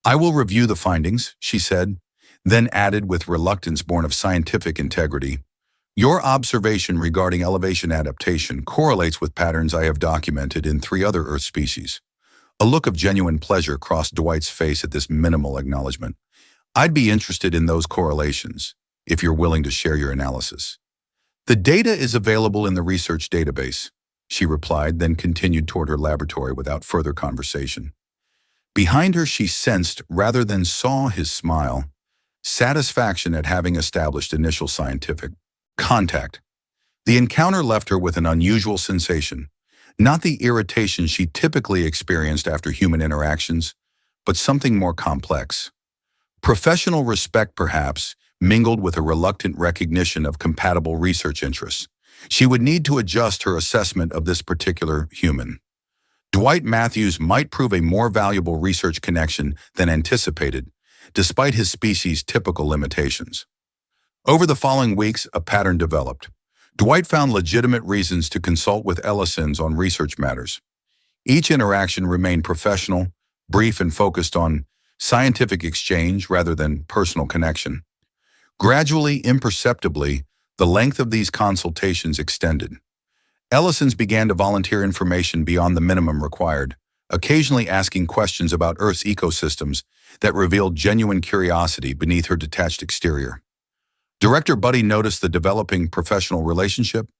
I will review the findings, she said, then added with reluctance born of scientific integrity. Your observation regarding elevation adaptation correlates with patterns I have documented in 3 other Earth species. A look of genuine pleasure crossed Dwight's face at this minimal acknowledgement. I'd be interested in those correlations, if you're willing to share your analysis. The data is available in the research database, she replied, then continued toward her laboratory without further conversation. Behind her, she sensed, rather than saw, his smile, satisfaction at having established initial scientific contact. The encounter left her with an unusual sensation, not the irritation she typically experienced after human interactions, but something more complex. Professional respect, perhaps, mingled with a reluctant recognition of compatible research interests. She would need to adjust her assessment of this particular human. Dwight Matthews might prove a more valuable research connection than anticipated, despite his species' typical limitations. Over the following weeks, a pattern developed. Dwight found legitimate reasons to consult with Elisans on research matters. Each interaction remained professional, brief, and focused on scientific exchange rather than personal connection. Gradually, imperceptibly, the length of these consultations extended. Elisans began to volunteer information beyond the minimum required, occasionally asking questions about Earth's ecosystems that revealed genuine curiosity beneath her detached exterior. Director Buddy noticed the developing professional relationship,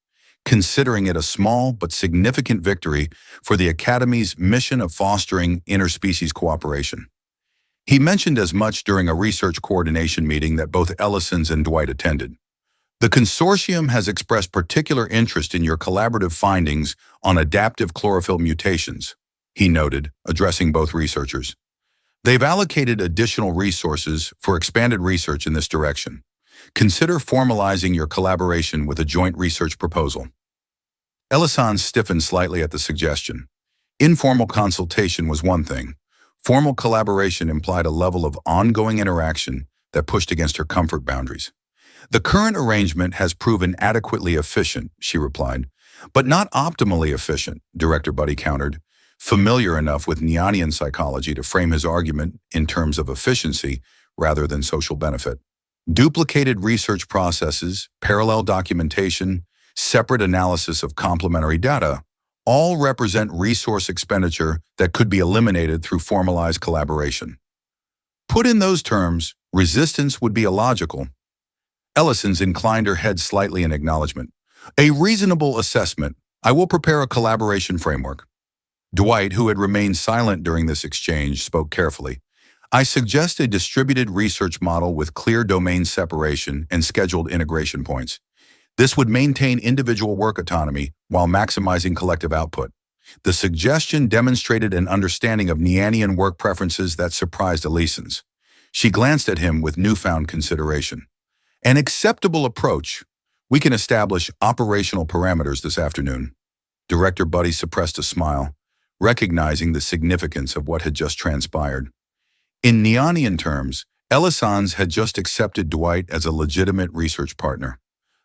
considering it a small but significant victory for the Academy's mission of fostering interspecies cooperation. He mentioned as much during a research coordination meeting that both Elisans and Dwight attended. The consortium has expressed particular interest in your collaborative findings on adaptive chlorophyll mutations, he noted, addressing both researchers. They've allocated additional resources for expanded research in this direction. Consider formalizing your collaboration with a joint research proposal. Elisans stiffened slightly at the suggestion. Informal consultation was one thing. Formal collaboration implied a level of ongoing interaction that pushed against her comfort boundaries. The current arrangement has proven adequately efficient, she replied, but not optimally efficient, Director Buddy countered, familiar enough with Nianian psychology to frame his argument in terms of efficiency rather than social benefit. Duplicated research processes, parallel documentation, separate analysis of complementary data, all represent resource expenditure that could be eliminated through formalized collaboration. Put in those terms, resistance would be illogical. Elisans inclined her head slightly in acknowledgement. A reasonable assessment. I will prepare a collaboration framework. Dwight, who had remained silent during this exchange, spoke carefully. I suggest a distributed research model with clear domain separation and scheduled integration points. This would maintain individual work autonomy while maximizing collective output. The suggestion demonstrated an understanding of Nianian work preferences that surprised Elisans. She glanced at him with newfound consideration. An acceptable approach. We can establish operational parameters this afternoon. Director Buddy suppressed a smile, recognizing the significance of what had just transpired. In Nianian terms, Elisans had just accepted Dwight as a legitimate research partner,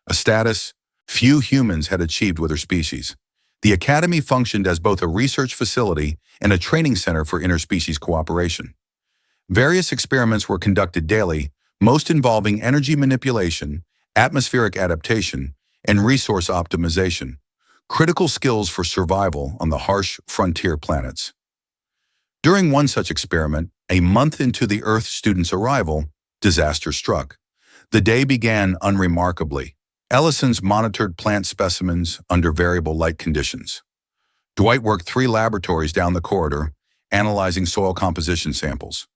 a status few humans had achieved with her species. The Academy functioned as both a research facility and a training center for interspecies cooperation. Various experiments were conducted daily, most involving energy manipulation, atmospheric adaptation, and resource optimization, critical skills for survival on the harsh frontier planets. During one such experiment, a month into the Earth students' arrival, disaster struck. The day began unremarkably. Elisans monitored plant specimens under variable light conditions. Dwight worked 3 laboratories down the corridor, analyzing soil composition samples.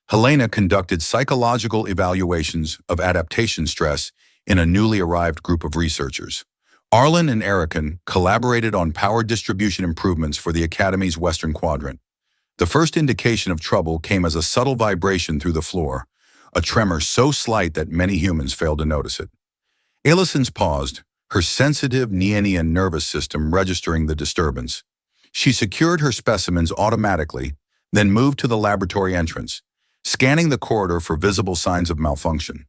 Helena conducted psychological evaluations of adaptation stress in a newly arrived group of researchers. Arlen and Erican collaborated on power distribution improvements for the Academy's Western Quadrant. The first indication of trouble came as a subtle vibration through the floor, a tremor so slight that many humans failed to notice it. Elisans paused, her sensitive Nianian nervous system registering the disturbance. She secured her specimens automatically, then moved to the laboratory entrance, scanning the corridor for visible signs of malfunction.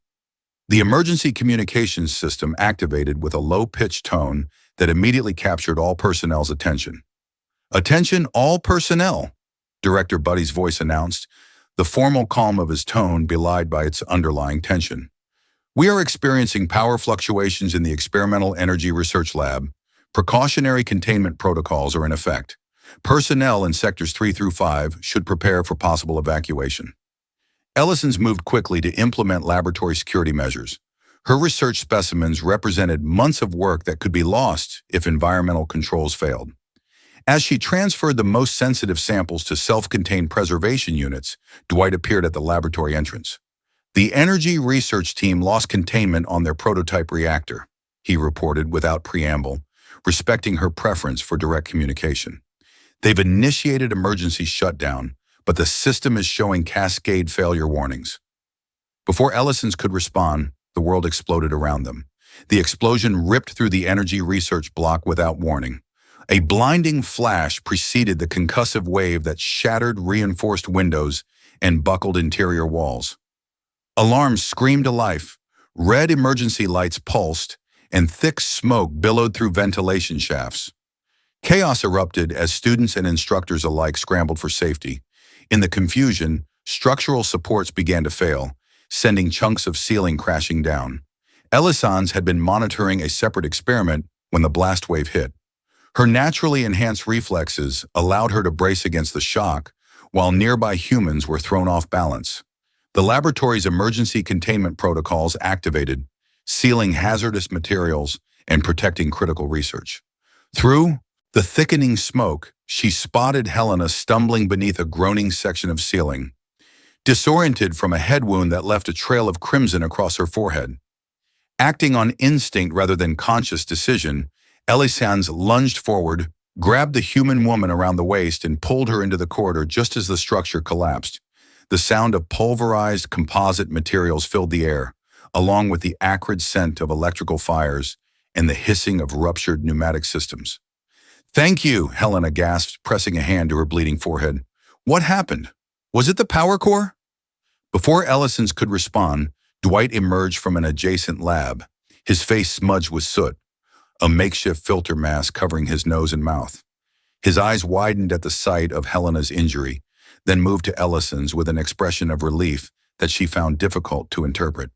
The emergency communications system activated with a low-pitched tone that immediately captured all personnel's attention. "Attention, all personnel," Director Buddy's voice announced, the formal calm of his tone belied by its underlying tension. "We are experiencing power fluctuations in the Experimental Energy Research Lab. Precautionary containment protocols are in effect. Personnel in Sectors 3 through 5 should prepare for possible evacuation." Elisans moved quickly to implement laboratory security measures. Her research specimens represented months of work that could be lost if environmental controls failed. As she transferred the most sensitive samples to self-contained preservation units, Dwight appeared at the laboratory entrance. "The energy research team lost containment on their prototype reactor," he reported without preamble, respecting her preference for direct communication. "They've initiated emergency shutdown, but the system is showing cascade failure warnings." Before Elisans could respond, the world exploded around them. The explosion ripped through the energy research block without warning. A blinding flash preceded the concussive wave that shattered reinforced windows and buckled interior walls. Alarms screamed to life, red emergency lights pulsed, and thick smoke billowed through ventilation shafts. Chaos erupted as students and instructors alike scrambled for safety. In the confusion, structural supports began to fail, sending chunks of ceiling crashing down. Elisans had been monitoring a separate experiment when the blast wave hit. Her naturally enhanced reflexes allowed her to brace against the shock, while nearby humans were thrown off balance. The laboratory's emergency containment protocols activated, sealing hazardous materials and protecting critical research. Through the thickening smoke, she spotted Helena stumbling beneath a groaning section of ceiling, disoriented from a head wound that left a trail of crimson across her forehead. Acting on instinct rather than conscious decision, Elisans lunged forward, grabbed the human woman around the waist, and pulled her into the corridor just as the structure collapsed. The sound of pulverized composite materials filled the air, along with the acrid scent of electrical fires and the hissing of ruptured pneumatic systems. "Thank you," Helena gasped, pressing a hand to her bleeding forehead. "What happened? Was it the power core?" Before Elisans could respond, Dwight emerged from an adjacent lab, his face smudged with soot, a makeshift filter mask covering his nose and mouth. His eyes widened at the sight of Helena's injury, then moved to Elisans with an expression of relief that she found difficult to interpret.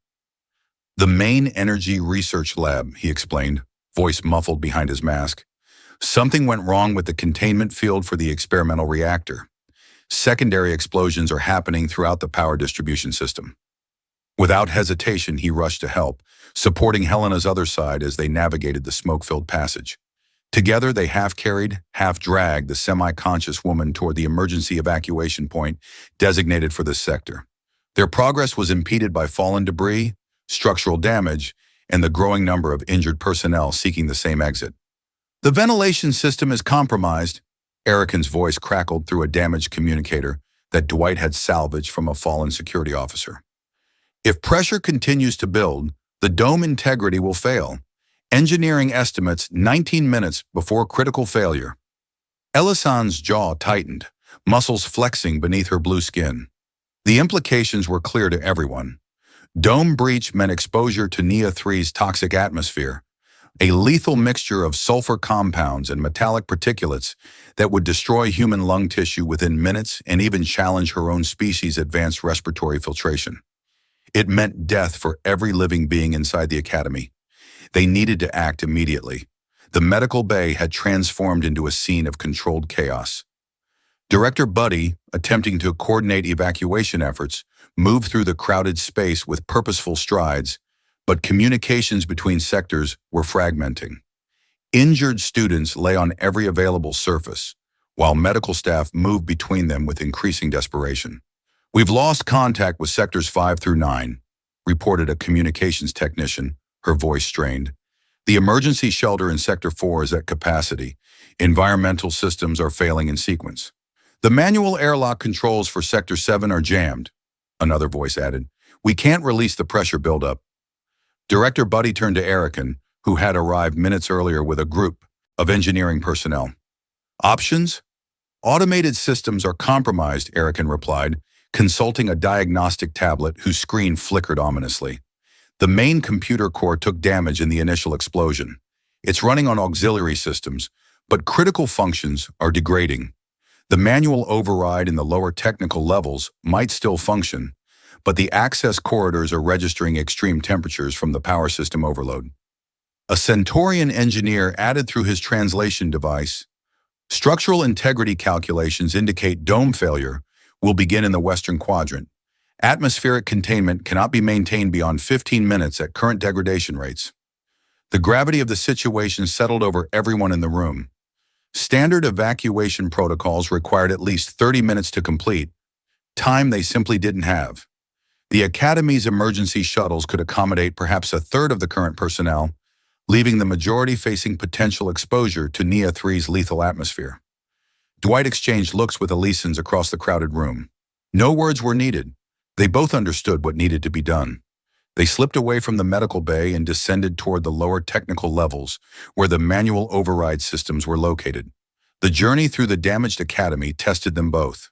"The main energy research lab," he explained, voice muffled behind his mask. "Something went wrong with the containment field for the experimental reactor. Secondary explosions are happening throughout the power distribution system." Without hesitation, he rushed to help, supporting Helena's other side as they navigated the smoke-filled passage. Together, they half-carried, half-dragged the semi-conscious woman toward the emergency evacuation point designated for this sector. Their progress was impeded by fallen debris, structural damage, and the growing number of injured personnel seeking the same exit. "The ventilation system is compromised," Erican's voice crackled through a damaged communicator that Dwight had salvaged from a fallen security officer. "If pressure continues to build, the dome integrity will fail. Engineering estimates 19 minutes before critical failure." Elisans' jaw tightened, muscles flexing beneath her blue skin. The implications were clear to everyone. Dome breach meant exposure to Nia 3's toxic atmosphere, a lethal mixture of sulfur compounds and metallic particulates that would destroy human lung tissue within minutes and even challenge her own species' advanced respiratory filtration. It meant death for every living being inside the academy. They needed to act immediately. The medical bay had transformed into a scene of controlled chaos. Director Buddy, attempting to coordinate evacuation efforts, moved through the crowded space with purposeful strides, but communications between sectors were fragmenting. Injured students lay on every available surface, while medical staff moved between them with increasing desperation. "We've lost contact with sectors 5 through 9, reported a communications technician, her voice strained. "The emergency shelter in Sector 4 is at capacity. Environmental systems are failing in sequence. The manual airlock controls for Sector 7 are jammed," another voice added. "We can't release the pressure buildup." Director Buddy turned to Erican, who had arrived minutes earlier with a group of engineering personnel. "Options? Automated systems are compromised," Erican replied, consulting a diagnostic tablet whose screen flickered ominously. "The main computer core took damage in the initial explosion. It's running on auxiliary systems, but critical functions are degrading. The manual override in the lower technical levels might still function, but the access corridors are registering extreme temperatures from the power system overload." A Centaurian engineer added through his translation device, "Structural integrity calculations indicate dome failure will begin in the western quadrant. Atmospheric containment cannot be maintained beyond 15 minutes at current degradation rates." The gravity of the situation settled over everyone in the room. Standard evacuation protocols required at least 30 minutes to complete, time they simply didn't have. The Academy's emergency shuttles could accommodate perhaps a third of the current personnel, leaving the majority facing potential exposure to Nia 3's lethal atmosphere. Dwight exchanged looks with Elisans across the crowded room. No words were needed. They both understood what needed to be done. They slipped away from the medical bay and descended toward the lower technical levels, where the manual override systems were located. The journey through the damaged academy tested them both.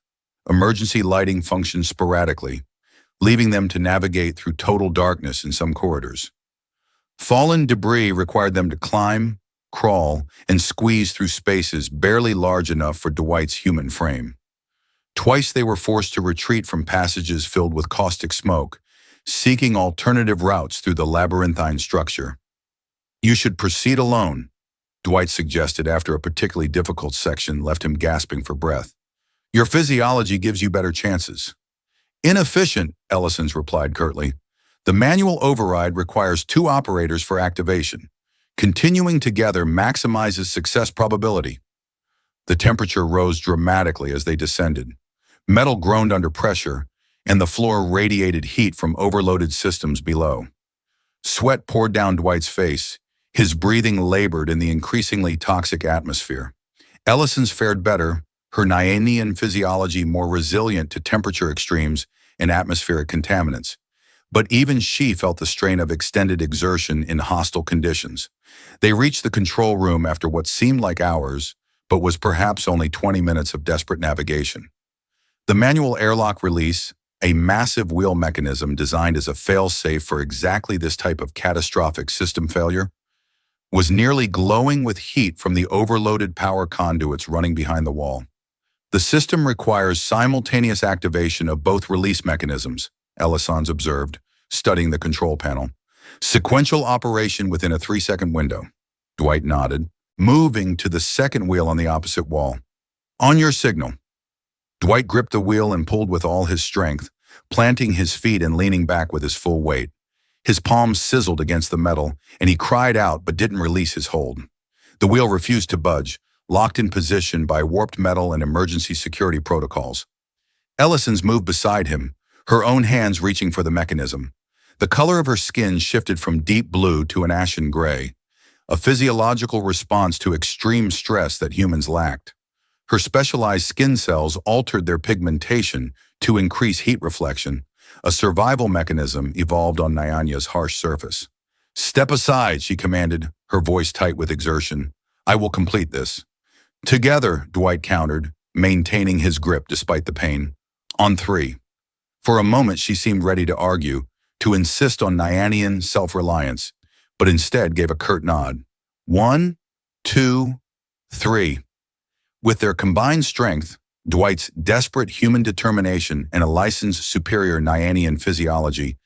Emergency lighting functioned sporadically, leaving them to navigate through total darkness in some corridors. Fallen debris required them to climb, crawl, and squeeze through spaces barely large enough for Dwight's human frame. Twice they were forced to retreat from passages filled with caustic smoke, seeking alternative routes through the labyrinthine structure. "You should proceed alone," Dwight suggested after a particularly difficult section left him gasping for breath. "Your physiology gives you better chances." "Inefficient," Elisans replied curtly. "The manual override requires 2 operators for activation. Continuing together maximizes success probability." The temperature rose dramatically as they descended. Metal groaned under pressure, and the floor radiated heat from overloaded systems below. Sweat poured down Dwight's face. His breathing labored in the increasingly toxic atmosphere. Elisans fared better, her Nianian physiology more resilient to temperature extremes and atmospheric contaminants. But even she felt the strain of extended exertion in hostile conditions. They reached the control room after what seemed like hours, but was perhaps only 20 minutes of desperate navigation. The manual airlock release, a massive wheel mechanism designed as a fail-safe for exactly this type of catastrophic system failure, was nearly glowing with heat from the overloaded power conduits running behind the wall. "The system requires simultaneous activation of both release mechanisms," Elisans observed, studying the control panel. "Sequential operation within a 3-second window." Dwight nodded, moving to the second wheel on the opposite wall. "On your signal." Dwight gripped the wheel and pulled with all his strength, planting his feet and leaning back with his full weight. His palms sizzled against the metal, and he cried out but didn't release his hold. The wheel refused to budge, locked in position by warped metal and emergency security protocols. Elisans moved beside him, her own hands reaching for the mechanism. The color of her skin shifted from deep blue to an ashen gray, a physiological response to extreme stress that humans lacked. Her specialized skin cells altered their pigmentation to increase heat reflection, a survival mechanism evolved on Niania's harsh surface. "Step aside," she commanded, her voice tight with exertion. "I will complete this." "Together," Dwight countered, maintaining his grip despite the pain. "On three." For a moment she seemed ready to argue, to insist on Nianian self-reliance, but instead gave a curt nod. 1, 2, 3. With their combined strength, Dwight's desperate human determination and Elisans' superior Nianian physiology,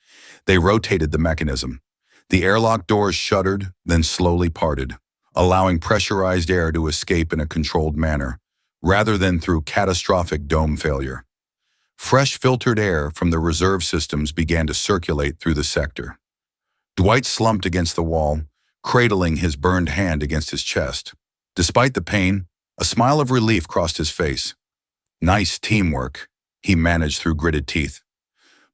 they rotated the mechanism. The airlock doors shuddered, then slowly parted, allowing pressurized air to escape in a controlled manner, rather than through catastrophic dome failure. Fresh filtered air from the reserve systems began to circulate through the sector. Dwight slumped against the wall, cradling his burned hand against his chest. Despite the pain, a smile of relief crossed his face. "Nice teamwork," he managed through gritted teeth.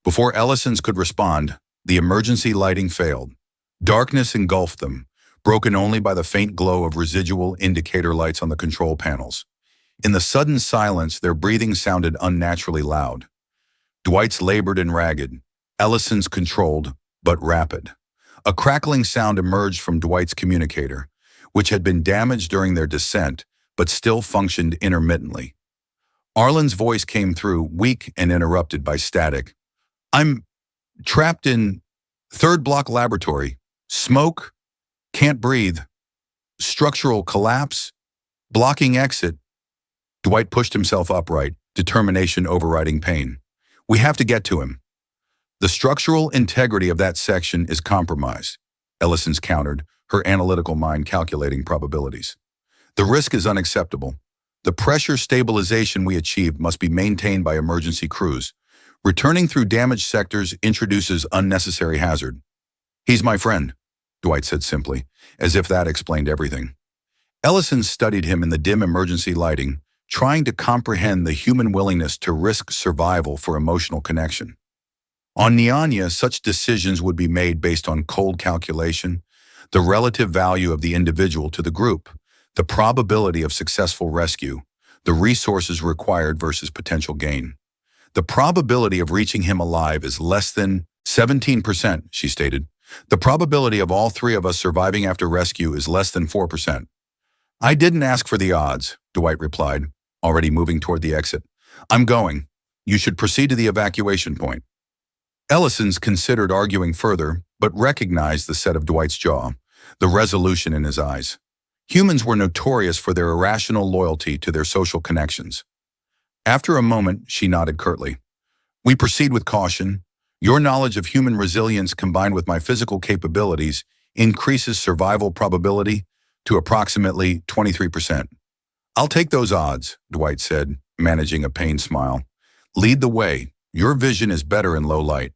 Before Elisans could respond, the emergency lighting failed. Darkness engulfed them, broken only by the faint glow of residual indicator lights on the control panels. In the sudden silence, their breathing sounded unnaturally loud. Dwight's labored and ragged, Elisans controlled, but rapid. A crackling sound emerged from Dwight's communicator, which had been damaged during their descent, but still functioned intermittently. Arlen's voice came through, weak and interrupted by static. "I'm trapped in third block laboratory. Smoke, can't breathe. Structural collapse, blocking exit." Dwight pushed himself upright, determination overriding pain. "We have to get to him." "The structural integrity of that section is compromised," Elisans countered, her analytical mind calculating probabilities. "The risk is unacceptable. The pressure stabilization we achieved must be maintained by emergency crews. Returning through damaged sectors introduces unnecessary hazard." "He's my friend," Dwight said simply, as if that explained everything. Elisans studied him in the dim emergency lighting, trying to comprehend the human willingness to risk survival for emotional connection. On Niania, such decisions would be made based on cold calculation, the relative value of the individual to the group, the probability of successful rescue, the resources required versus potential gain. "The probability of reaching him alive is less than 17%, she stated. "The probability of all three of us surviving after rescue is less than 4%. "I didn't ask for the odds," Dwight replied, already moving toward the exit. "I'm going. You should proceed to the evacuation point." Elisans considered arguing further, but recognized the set of Dwight's jaw, the resolution in his eyes. Humans were notorious for their irrational loyalty to their social connections. After a moment, she nodded curtly. "We proceed with caution. Your knowledge of human resilience combined with my physical capabilities increases survival probability to approximately 23%. "I'll take those odds," Dwight said, managing a pained smile. "Lead the way. Your vision is better in low light."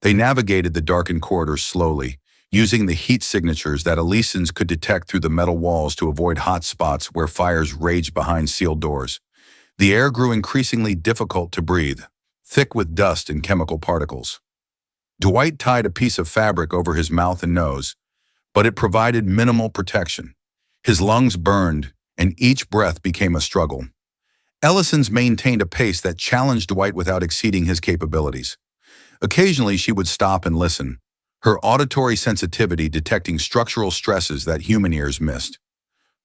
They navigated the darkened corridors slowly, using the heat signatures that Elisans could detect through the metal walls to avoid hot spots where fires raged behind sealed doors. The air grew increasingly difficult to breathe, thick with dust and chemical particles. Dwight tied a piece of fabric over his mouth and nose, but it provided minimal protection. His lungs burned, and each breath became a struggle. Elisans maintained a pace that challenged Dwight without exceeding his capabilities. Occasionally she would stop and listen, her auditory sensitivity detecting structural stresses that human ears missed.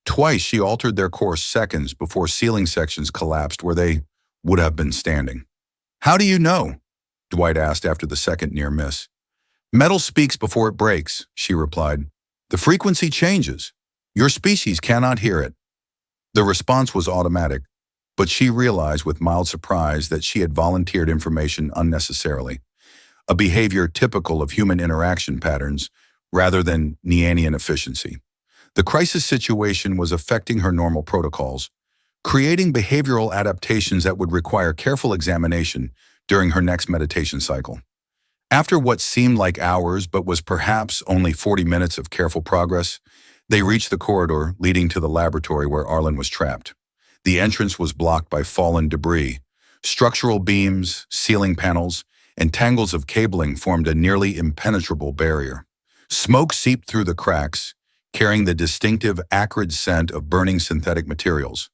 Twice she altered their course seconds before ceiling sections collapsed where they would have been standing. "How do you know?" Dwight asked after the second near miss. "Metal speaks before it breaks," she replied. "The frequency changes. Your species cannot hear it." The response was automatic, but she realized with mild surprise that she had volunteered information unnecessarily, a behavior typical of human interaction patterns rather than Nianian efficiency. The crisis situation was affecting her normal protocols, creating behavioral adaptations that would require careful examination during her next meditation cycle. After what seemed like hours but was perhaps only 40 minutes of careful progress, they reached the corridor leading to the laboratory where Arlen was trapped. The entrance was blocked by fallen debris. Structural beams, ceiling panels, and tangles of cabling formed a nearly impenetrable barrier. Smoke seeped through the cracks, carrying the distinctive acrid scent of burning synthetic materials.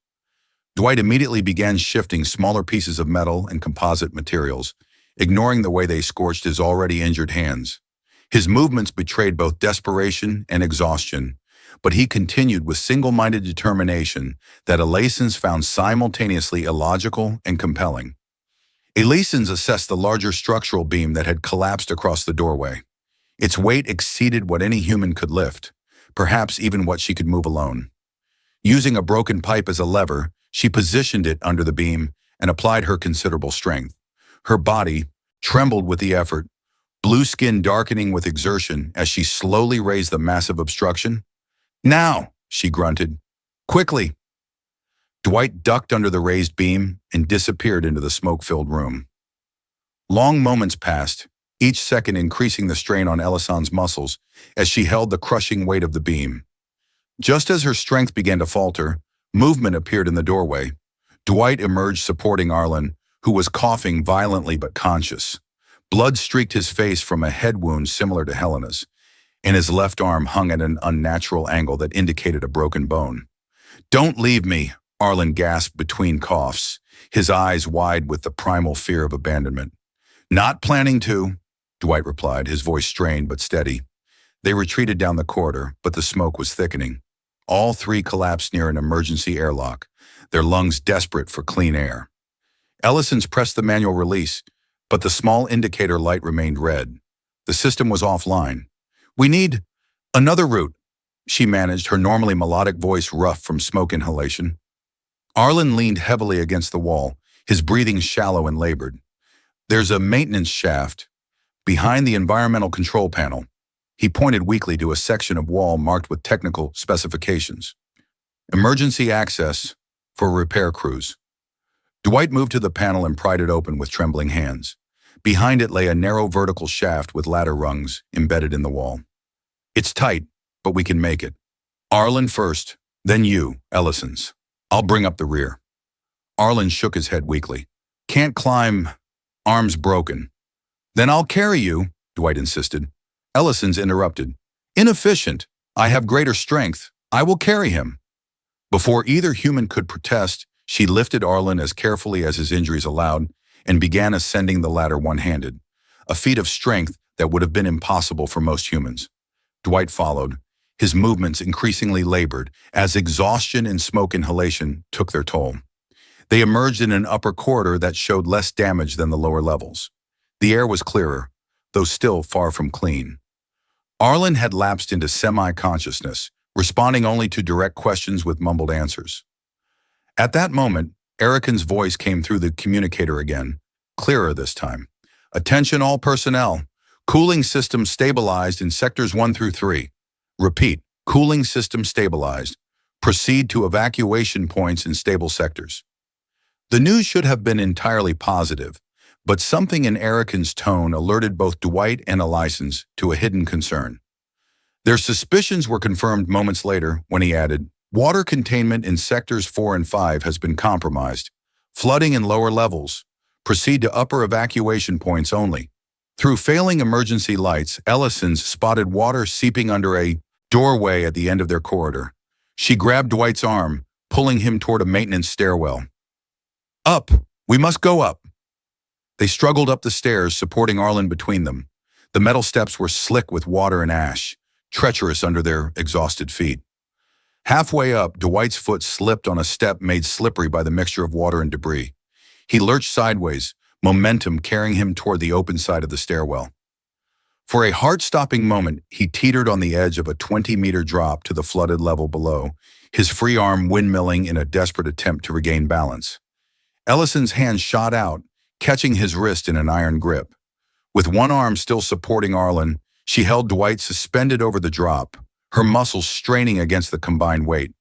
Dwight immediately began shifting smaller pieces of metal and composite materials, ignoring the way they scorched his already injured hands. His movements betrayed both desperation and exhaustion, but he continued with single-minded determination that Elisans found simultaneously illogical and compelling. Elisans assessed the larger structural beam that had collapsed across the doorway. Its weight exceeded what any human could lift, perhaps even what she could move alone. Using a broken pipe as a lever, she positioned it under the beam and applied her considerable strength. Her body trembled with the effort, blue skin darkening with exertion as she slowly raised the massive obstruction. "Now," she grunted. "Quickly!" Dwight ducked under the raised beam and disappeared into the smoke-filled room. Long moments passed, each second increasing the strain on Elisans' muscles as she held the crushing weight of the beam. Just as her strength began to falter, movement appeared in the doorway. Dwight emerged supporting Arlen, who was coughing violently but conscious. Blood streaked his face from a head wound similar to Helena's, and his left arm hung at an unnatural angle that indicated a broken bone. "Don't leave me," Arlen gasped between coughs, his eyes wide with the primal fear of abandonment. "Not planning to," Dwight replied, his voice strained but steady. They retreated down the corridor, but the smoke was thickening. All three collapsed near an emergency airlock, their lungs desperate for clean air. Elisans pressed the manual release, but the small indicator light remained red. The system was offline. "We need another route," she managed, her normally melodic voice rough from smoke inhalation. Arlen leaned heavily against the wall, his breathing shallow and labored. "There's a maintenance shaft behind the environmental control panel." He pointed weakly to a section of wall marked with technical specifications. "Emergency access for repair crews." Dwight moved to the panel and pried it open with trembling hands. Behind it lay a narrow vertical shaft with ladder rungs embedded in the wall. "It's tight, but we can make it. Arlen first, then you, Elisans. I'll bring up the rear." Arlen shook his head weakly. "Can't climb, arms broken." "Then I'll carry you," Dwight insisted. Elisans interrupted. "Inefficient. I have greater strength. I will carry him." Before either human could protest, she lifted Arlen as carefully as his injuries allowed and began ascending the ladder one-handed, a feat of strength that would have been impossible for most humans. Dwight followed, his movements increasingly labored as exhaustion and smoke inhalation took their toll. They emerged in an upper corridor that showed less damage than the lower levels. The air was clearer, though still far from clean. Arlen had lapsed into semi-consciousness, responding only to direct questions with mumbled answers. At that moment, Erican's voice came through the communicator again, clearer this time. "Attention all personnel. Cooling system stabilized in sectors 1 through 3. Repeat, cooling system stabilized. Proceed to evacuation points in stable sectors." The news should have been entirely positive, but something in Erican's tone alerted both Dwight and Elisans to a hidden concern. Their suspicions were confirmed moments later when he added, "Water containment in sectors 4 and 5 has been compromised. Flooding in lower levels. Proceed to upper evacuation points only." Through failing emergency lights, Elisans spotted water seeping under a doorway at the end of their corridor. She grabbed Dwight's arm, pulling him toward a maintenance stairwell. "Up! We must go up!" They struggled up the stairs, supporting Arlen between them. The metal steps were slick with water and ash, treacherous under their exhausted feet. Halfway up, Dwight's foot slipped on a step made slippery by the mixture of water and debris. He lurched sideways, momentum carrying him toward the open side of the stairwell. For a heart-stopping moment, he teetered on the edge of a 20-meter drop to the flooded level below, his free arm windmilling in a desperate attempt to regain balance. Elisans' hand shot out, catching his wrist in an iron grip. With one arm still supporting Arlen, she held Dwight suspended over the drop, her muscles straining against the combined weight.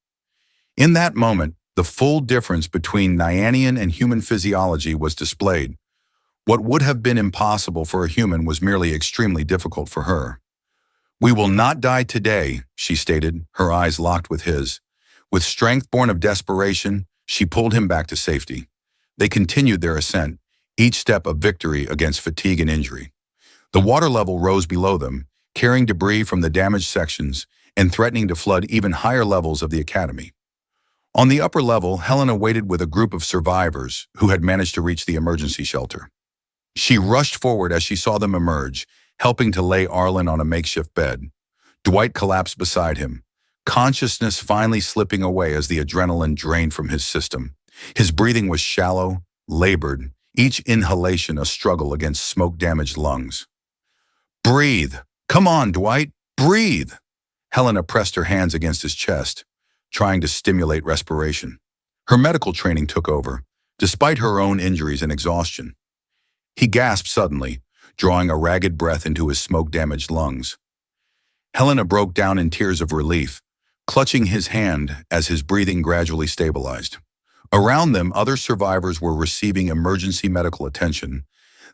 In that moment, the full difference between Nianian and human physiology was displayed. What would have been impossible for a human was merely extremely difficult for her. "We will not die today," she stated, her eyes locked with his. With strength born of desperation, she pulled him back to safety. They continued their ascent, each step a victory against fatigue and injury. The water level rose below them, carrying debris from the damaged sections and threatening to flood even higher levels of the academy. On the upper level, Helena waited with a group of survivors who had managed to reach the emergency shelter. She rushed forward as she saw them emerge, helping to lay Arlen on a makeshift bed. Dwight collapsed beside him, consciousness finally slipping away as the adrenaline drained from his system. His breathing was shallow, labored, each inhalation a struggle against smoke-damaged lungs. "Breathe! Come on, Dwight! Breathe!" Helena pressed her hands against his chest, trying to stimulate respiration. Her medical training took over, despite her own injuries and exhaustion. He gasped suddenly, drawing a ragged breath into his smoke-damaged lungs. Helena broke down in tears of relief, clutching his hand as his breathing gradually stabilized. Around them, other survivors were receiving emergency medical attention.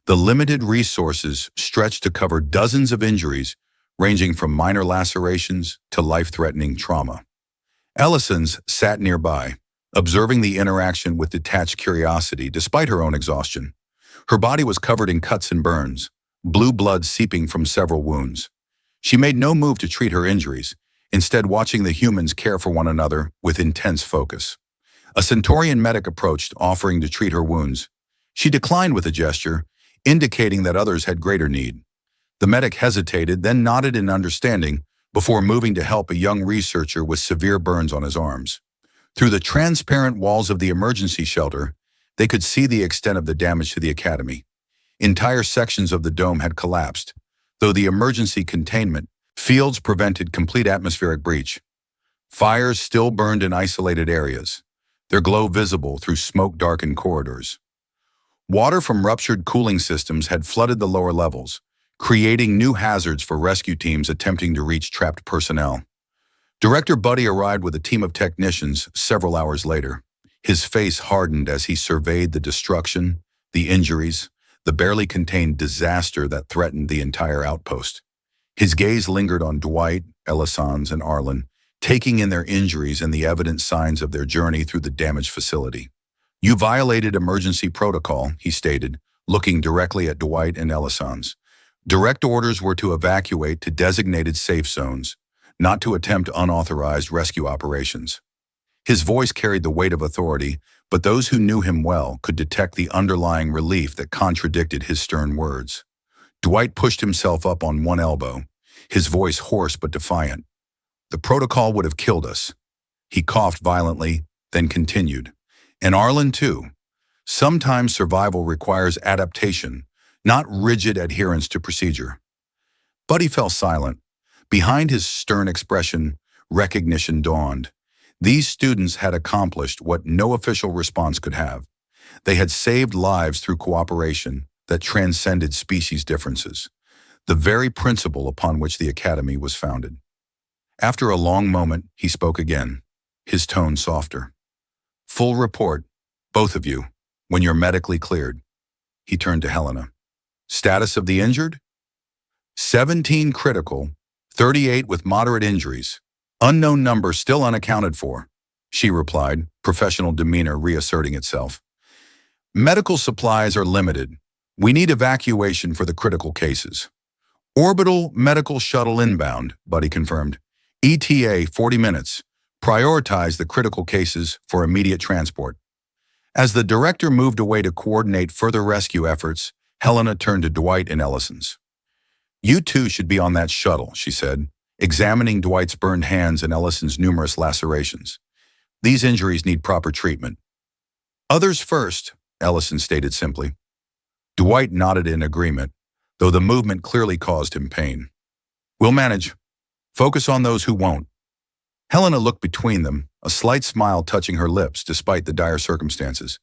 The limited resources stretched to cover dozens of injuries, ranging from minor lacerations to life-threatening trauma. Elisans sat nearby, observing the interaction with detached curiosity despite her own exhaustion. Her body was covered in cuts and burns, blue blood seeping from several wounds. She made no move to treat her injuries, instead watching the humans care for one another with intense focus. A Centaurian medic approached, offering to treat her wounds. She declined with a gesture, indicating that others had greater need. The medic hesitated, then nodded in understanding before moving to help a young researcher with severe burns on his arms. Through the transparent walls of the emergency shelter, they could see the extent of the damage to the academy. Entire sections of the dome had collapsed, though the emergency containment fields prevented complete atmospheric breach. Fires still burned in isolated areas, their glow visible through smoke-darkened corridors. Water from ruptured cooling systems had flooded the lower levels, creating new hazards for rescue teams attempting to reach trapped personnel. Director Buddy arrived with a team of technicians several hours later. His face hardened as he surveyed the destruction, the injuries, the barely contained disaster that threatened the entire outpost. His gaze lingered on Dwight, Elisans, and Arlen, taking in their injuries and the evident signs of their journey through the damaged facility. "You violated emergency protocol," he stated, looking directly at Dwight and Elisans. "Direct orders were to evacuate to designated safe zones, not to attempt unauthorized rescue operations." His voice carried the weight of authority, but those who knew him well could detect the underlying relief that contradicted his stern words. Dwight pushed himself up on one elbow, his voice hoarse but defiant. "The protocol would have killed us." He coughed violently, then continued. "And Arlen too. Sometimes survival requires adaptation, not rigid adherence to procedure." Buddy fell silent. Behind his stern expression, recognition dawned. These students had accomplished what no official response could have. They had saved lives through cooperation that transcended species differences, the very principle upon which the Academy was founded. After a long moment, he spoke again, his tone softer. "Full report, both of you, when you're medically cleared." He turned to Helena. "Status of the injured?" 17 critical, 38 with moderate injuries. Unknown number still unaccounted for," she replied, professional demeanor reasserting itself. "Medical supplies are limited. We need evacuation for the critical cases." "Orbital medical shuttle inbound," Buddy confirmed. "ETA 40 minutes. Prioritize the critical cases for immediate transport." As the director moved away to coordinate further rescue efforts, Helena turned to Dwight and Elisans. "You two should be on that shuttle," she said, examining Dwight's burned hands and Elisans' numerous lacerations. "These injuries need proper treatment." "Others first," Ellison stated simply. Dwight nodded in agreement, though the movement clearly caused him pain. "We'll manage. Focus on those who won't." Helena looked between them, a slight smile touching her lips despite the dire circumstances.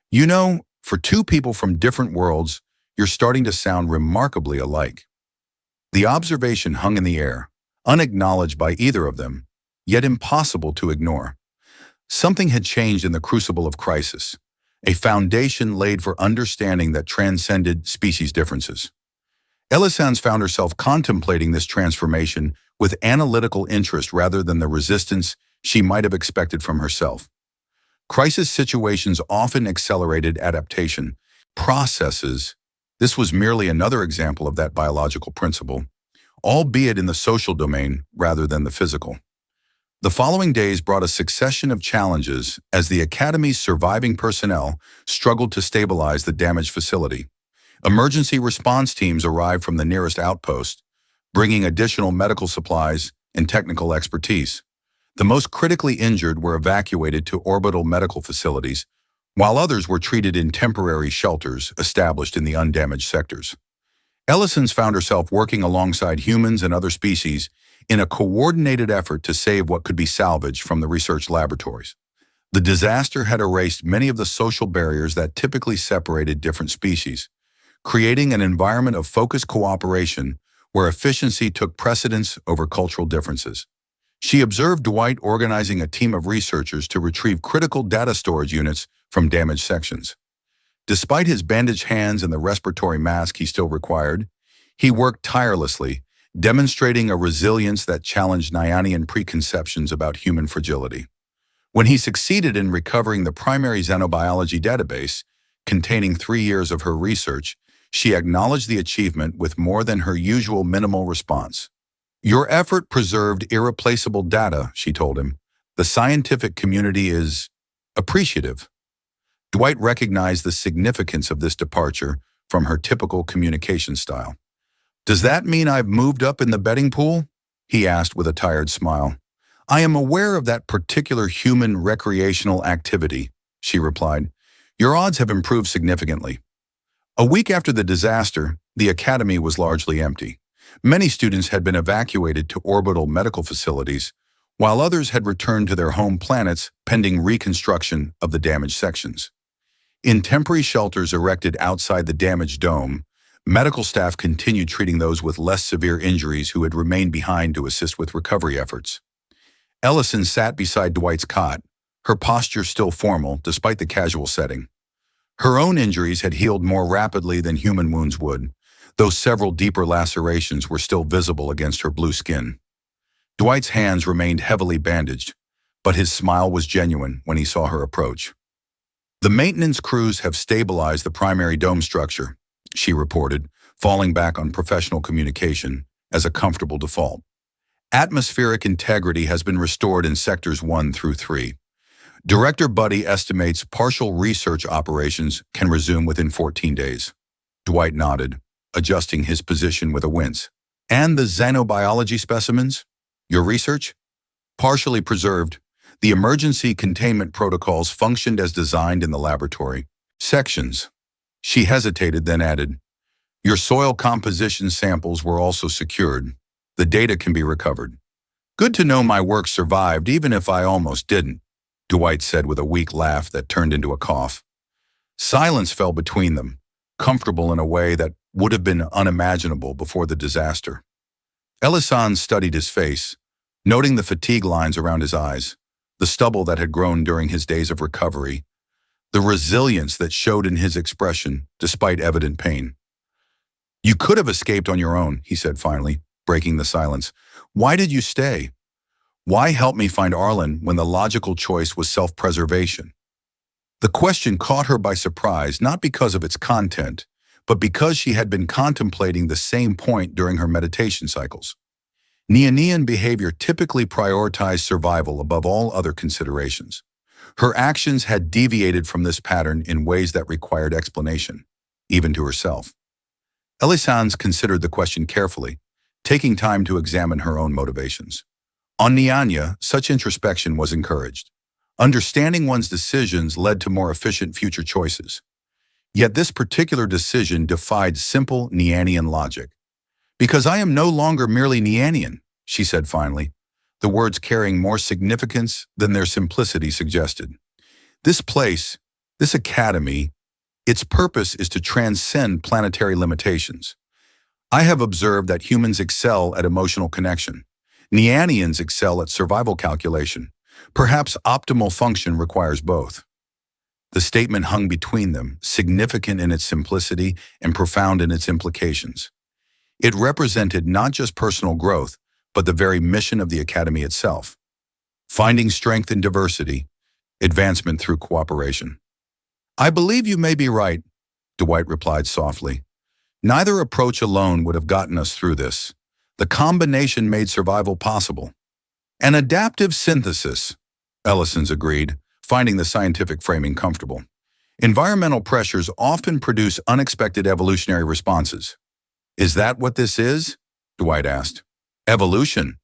"You know, for two people from different worlds, you're starting to sound remarkably alike." The observation hung in the air, unacknowledged by either of them, yet impossible to ignore. Something had changed in the crucible of crisis. a foundation laid for understanding that transcended species differences. Elisans found herself contemplating this transformation with analytical interest rather than the resistance she might have expected from herself. Crisis situations often accelerated adaptation processes. This was merely another example of that biological principle, albeit in the social domain rather than the physical. The following days brought a succession of challenges as the Academy's surviving personnel struggled to stabilize the damaged facility. Emergency response teams arrived from the nearest outpost, bringing additional medical supplies and technical expertise. The most critically injured were evacuated to orbital medical facilities, while others were treated in temporary shelters established in the undamaged sectors. Elisans found herself working alongside humans and other species in a coordinated effort to save what could be salvaged from the research laboratories. The disaster had erased many of the social barriers that typically separated different species, creating an environment of focused cooperation where efficiency took precedence over cultural differences. She observed Dwight organizing a team of researchers to retrieve critical data storage units from damaged sections. Despite his bandaged hands and the respiratory mask he still required, he worked tirelessly, demonstrating a resilience that challenged Nianian preconceptions about human fragility. When he succeeded in recovering the primary xenobiology database, containing 3 years of her research, she acknowledged the achievement with more than her usual minimal response. "Your effort preserved irreplaceable data," she told him. "The scientific community is appreciative." Dwight recognized the significance of this departure from her typical communication style. "Does that mean I've moved up in the betting pool?" he asked with a tired smile. "I am aware of that particular human recreational activity," she replied. "Your odds have improved significantly." A week after the disaster, the academy was largely empty. Many students had been evacuated to orbital medical facilities, while others had returned to their home planets pending reconstruction of the damaged sections. In temporary shelters erected outside the damaged dome, medical staff continued treating those with less severe injuries who had remained behind to assist with recovery efforts. Ellison sat beside Dwight's cot, her posture still formal despite the casual setting. Her own injuries had healed more rapidly than human wounds would, though several deeper lacerations were still visible against her blue skin. Dwight's hands remained heavily bandaged, but his smile was genuine when he saw her approach. "The maintenance crews have stabilized the primary dome structure," she reported, falling back on professional communication as a comfortable default. "Atmospheric integrity has been restored in sectors 1 through 3. Director Buddy estimates partial research operations can resume within 14 days. Dwight nodded, adjusting his position with a wince. "And the xenobiology specimens? Your research?" "Partially preserved. The emergency containment protocols functioned as designed in the laboratory. Sections." She hesitated, then added, "Your soil composition samples were also secured. The data can be recovered." "Good to know my work survived, even if I almost didn't," Dwight said with a weak laugh that turned into a cough. Silence fell between them, comfortable in a way that would have been unimaginable before the disaster. Elisans studied his face, noting the fatigue lines around his eyes, the stubble that had grown during his days of recovery, the resilience that showed in his expression despite evident pain. "You could have escaped on your own," he said finally, breaking the silence. "Why did you stay? Why help me find Arlen when the logical choice was self-preservation?" The question caught her by surprise, not because of its content, but because she had been contemplating the same point during her meditation cycles. Nianian behavior typically prioritized survival above all other considerations. Her actions had deviated from this pattern in ways that required explanation, even to herself. Elisans considered the question carefully, taking time to examine her own motivations. On Niania, such introspection was encouraged. Understanding one's decisions led to more efficient future choices. Yet this particular decision defied simple Nianian logic. "Because I am no longer merely Nianian," she said finally, the words carrying more significance than their simplicity suggested. "This place, this academy, its purpose is to transcend planetary limitations. I have observed that humans excel at emotional connection. Nianians excel at survival calculation. Perhaps optimal function requires both." The statement hung between them, significant in its simplicity and profound in its implications. It represented not just personal growth, but the very mission of the Academy itself. Finding strength in diversity, advancement through cooperation. "I believe you may be right," Dwight replied softly. "Neither approach alone would have gotten us through this. The combination made survival possible." "An adaptive synthesis," Elisans agreed, finding the scientific framing comfortable. "Environmental pressures often produce unexpected evolutionary responses." "Is that what this is?" Dwight asked. "Evolution.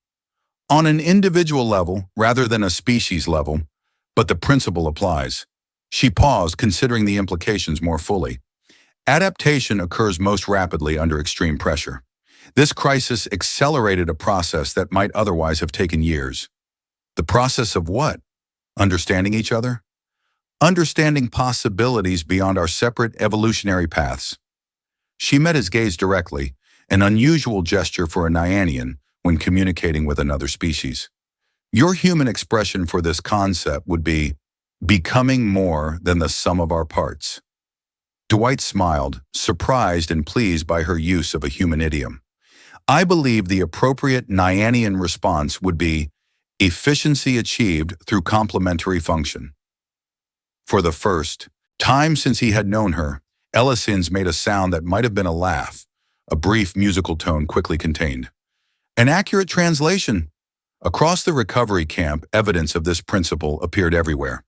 On an individual level rather than a species level, but the principle applies." She paused, considering the implications more fully. Adaptation occurs most rapidly under extreme pressure. This crisis accelerated a process that might otherwise have taken years. The process of what? Understanding each other? Understanding possibilities beyond our separate evolutionary paths. She met his gaze directly, an unusual gesture for a Nianian when communicating with another species. "Your human expression for this concept would be becoming more than the sum of our parts." Dwight smiled, surprised and pleased by her use of a human idiom. "I believe the appropriate Nianian response would be efficiency achieved through complementary function." For the first time since he had known her, Elisans made a sound that might have been a laugh, a brief musical tone quickly contained. "An accurate translation." Across the recovery camp, evidence of this principle appeared everywhere.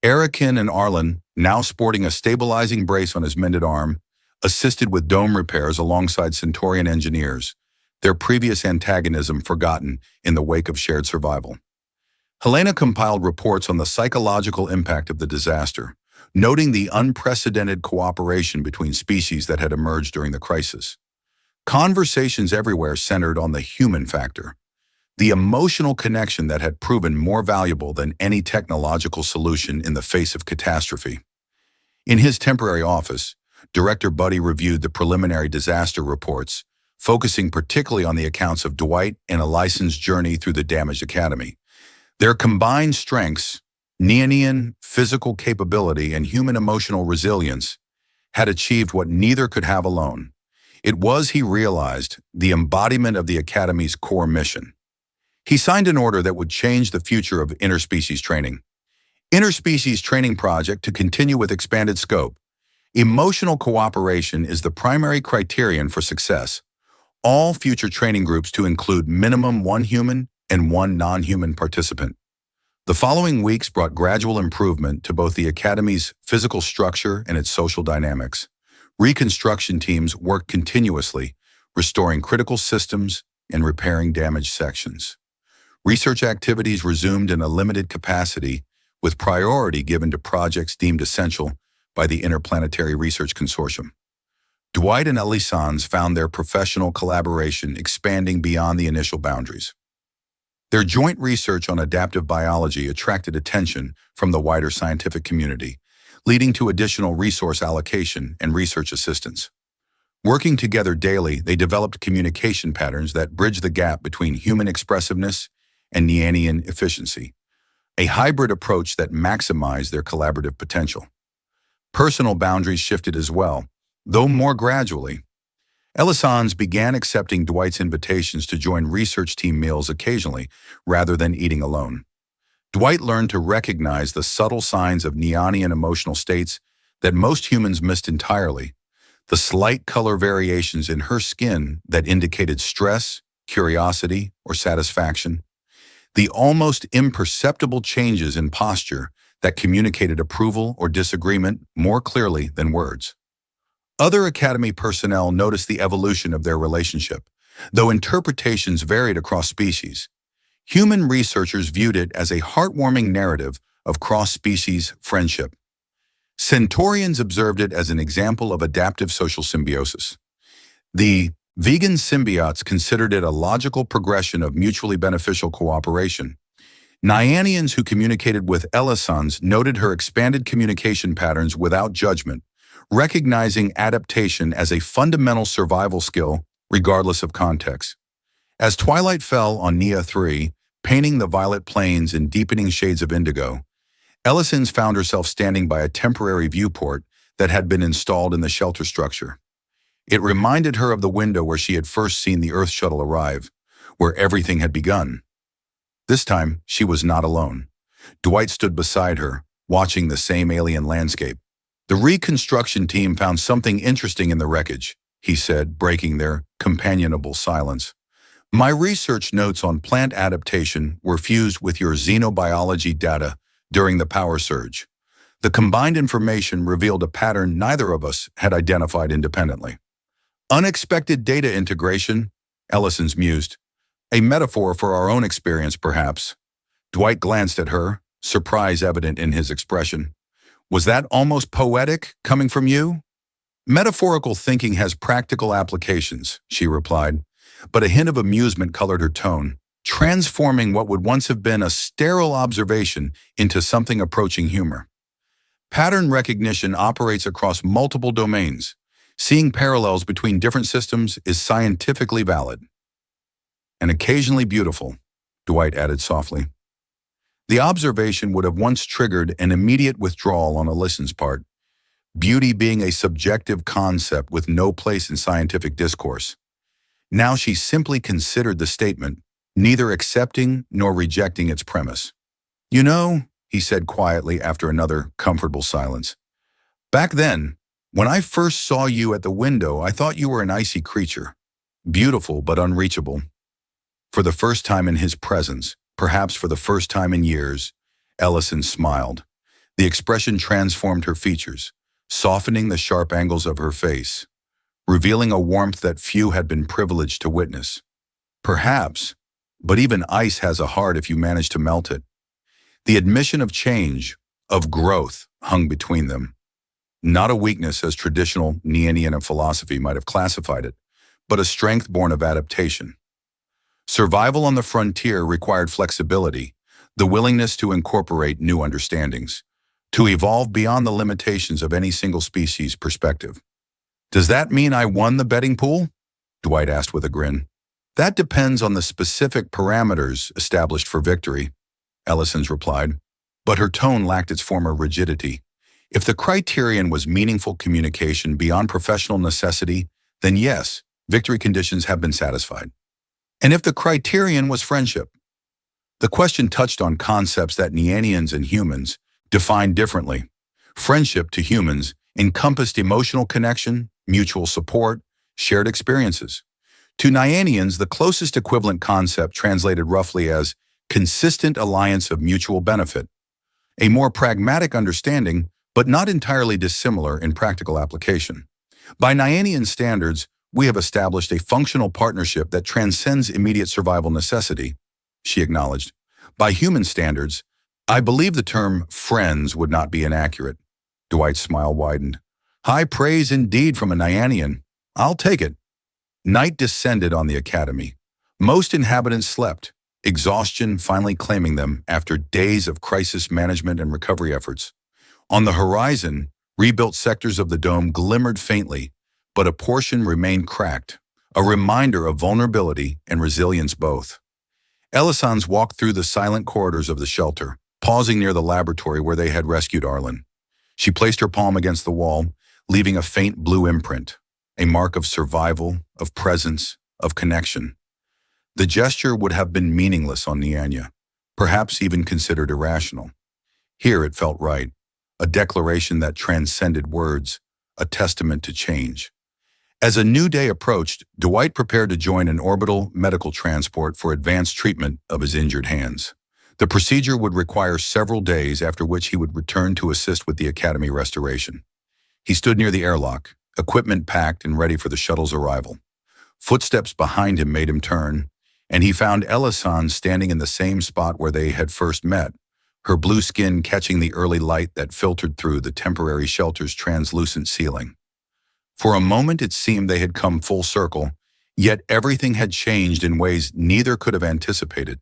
Arakin and Arlen, now sporting a stabilizing brace on his mended arm, assisted with dome repairs alongside Centaurian engineers, their previous antagonism forgotten in the wake of shared survival. Helena compiled reports on the psychological impact of the disaster, noting the unprecedented cooperation between species that had emerged during the crisis. Conversations everywhere centered on the human factor, the emotional connection that had proven more valuable than any technological solution in the face of catastrophe. In his temporary office, Director Buddy reviewed the preliminary disaster reports, focusing particularly on the accounts of Dwight and Elisans' journey through the damaged academy. Their combined strengths, Nianian physical capability and human emotional resilience, had achieved what neither could have alone. It was, he realized, the embodiment of the Academy's core mission. He signed an order that would change the future of interspecies training. Interspecies training project to continue with expanded scope. Emotional cooperation is the primary criterion for success. All future training groups to include minimum one human and one non-human participant. The following weeks brought gradual improvement to both the Academy's physical structure and its social dynamics. Reconstruction teams worked continuously, restoring critical systems and repairing damaged sections. Research activities resumed in a limited capacity, with priority given to projects deemed essential by the Interplanetary Research Consortium. Dwight and Elisans found their professional collaboration expanding beyond the initial boundaries. Their joint research on adaptive biology attracted attention from the wider scientific community, leading to additional resource allocation and research assistance. Working together daily, they developed communication patterns that bridge the gap between human expressiveness and Nianian efficiency, a hybrid approach that maximized their collaborative potential. Personal boundaries shifted as well, though more gradually. Elisans began accepting Dwight's invitations to join research team meals occasionally, rather than eating alone. Dwight learned to recognize the subtle signs of Nianian emotional states that most humans missed entirely, the slight color variations in her skin that indicated stress, curiosity, or satisfaction, the almost imperceptible changes in posture that communicated approval or disagreement more clearly than words. Other Academy personnel noticed the evolution of their relationship, though interpretations varied across species. Human researchers viewed it as a heartwarming narrative of cross-species friendship. Centaurians observed it as an example of adaptive social symbiosis. The vegan symbiotes considered it a logical progression of mutually beneficial cooperation. Nianians who communicated with Elisans noted her expanded communication patterns without judgment, recognizing adaptation as a fundamental survival skill regardless of context. As twilight fell on Nia 3, painting the violet plains in deepening shades of indigo, Elisans found herself standing by a temporary viewport that had been installed in the shelter structure. It reminded her of the window where she had first seen the Earth shuttle arrive, where everything had begun. This time, she was not alone. Dwight stood beside her, watching the same alien landscape. The reconstruction team found something interesting in the wreckage, he said, breaking their companionable silence. My research notes on plant adaptation were fused with your xenobiology data during the power surge. The combined information revealed a pattern neither of us had identified independently. Unexpected data integration, Elisans mused. A metaphor for our own experience, perhaps. Dwight glanced at her, surprise evident in his expression. Was that almost poetic, coming from you? Metaphorical thinking has practical applications, she replied, but a hint of amusement colored her tone, transforming what would once have been a sterile observation into something approaching humor. Pattern recognition operates across multiple domains. Seeing parallels between different systems is scientifically valid. And occasionally beautiful, Dwight added softly. The observation would have once triggered an immediate withdrawal on Elisans' part, beauty being a subjective concept with no place in scientific discourse. Now she simply considered the statement, neither accepting nor rejecting its premise. You know, he said quietly after another comfortable silence, back then, when I first saw you at the window, I thought you were an icy creature, beautiful but unreachable. For the first time in his presence, perhaps for the first time in years, Elisans smiled. The expression transformed her features, softening the sharp angles of her face, revealing a warmth that few had been privileged to witness. Perhaps, but even ice has a heart if you manage to melt it. The admission of change, of growth, hung between them. Not a weakness as traditional Nianian philosophy might have classified it, but a strength born of adaptation. Survival on the frontier required flexibility, the willingness to incorporate new understandings, to evolve beyond the limitations of any single species' perspective. Does that mean I won the betting pool? Dwight asked with a grin. That depends on the specific parameters established for victory, Elisans replied, but her tone lacked its former rigidity. If the criterion was meaningful communication beyond professional necessity, then yes, victory conditions have been satisfied. And if the criterion was friendship? The question touched on concepts that Nianians and humans defined differently. Friendship to humans encompassed emotional connection, mutual support, shared experiences. To Nianians, the closest equivalent concept translated roughly as consistent alliance of mutual benefit, a more pragmatic understanding, but not entirely dissimilar in practical application. By Nianian standards, we have established a functional partnership that transcends immediate survival necessity, she acknowledged. By human standards, I believe the term friends would not be inaccurate. Dwight's smile widened. High praise indeed from a Nianian. I'll take it. Night descended on the academy. Most inhabitants slept, exhaustion finally claiming them after days of crisis management and recovery efforts. On the horizon, rebuilt sectors of the dome glimmered faintly, but a portion remained cracked, a reminder of vulnerability and resilience both. Elisans walked through the silent corridors of the shelter, pausing near the laboratory where they had rescued Arlen. She placed her palm against the wall, leaving a faint blue imprint, a mark of survival, of presence, of connection. The gesture would have been meaningless on Niania, perhaps even considered irrational. Here it felt right, a declaration that transcended words, a testament to change. As a new day approached, Dwight prepared to join an orbital medical transport for advanced treatment of his injured hands. The procedure would require several days, after which he would return to assist with the Academy restoration. He stood near the airlock, equipment packed and ready for the shuttle's arrival. Footsteps behind him made him turn, and he found Elisans standing in the same spot where they had first met, her blue skin catching the early light that filtered through the temporary shelter's translucent ceiling. For a moment it seemed they had come full circle, yet everything had changed in ways neither could have anticipated.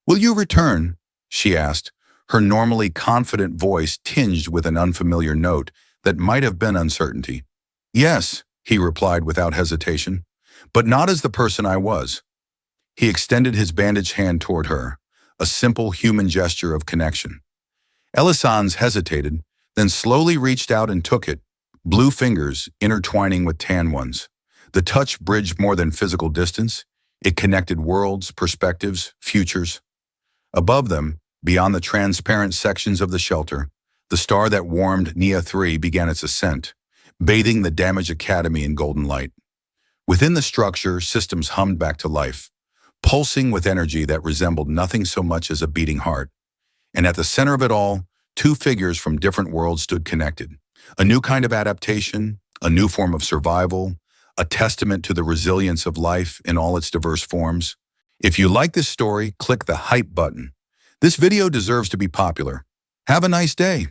Will you return? She asked, her normally confident voice tinged with an unfamiliar note that might have been uncertainty. Yes, he replied without hesitation, but not as the person I was. He extended his bandaged hand toward her, a simple human gesture of connection. Elisans hesitated, then slowly reached out and took it, blue fingers intertwining with tan ones. The touch bridged more than physical distance. It connected worlds, perspectives, futures. Above them, beyond the transparent sections of the shelter, the star that warmed Nia 3 began its ascent, bathing the damaged academy in golden light. Within the structure, systems hummed back to life, pulsing with energy that resembled nothing so much as a beating heart. And at the center of it all, two figures from different worlds stood connected. A new kind of adaptation, a new form of survival, a testament to the resilience of life in all its diverse forms. If you like this story, click the hype button. This video deserves to be popular. Have a nice day.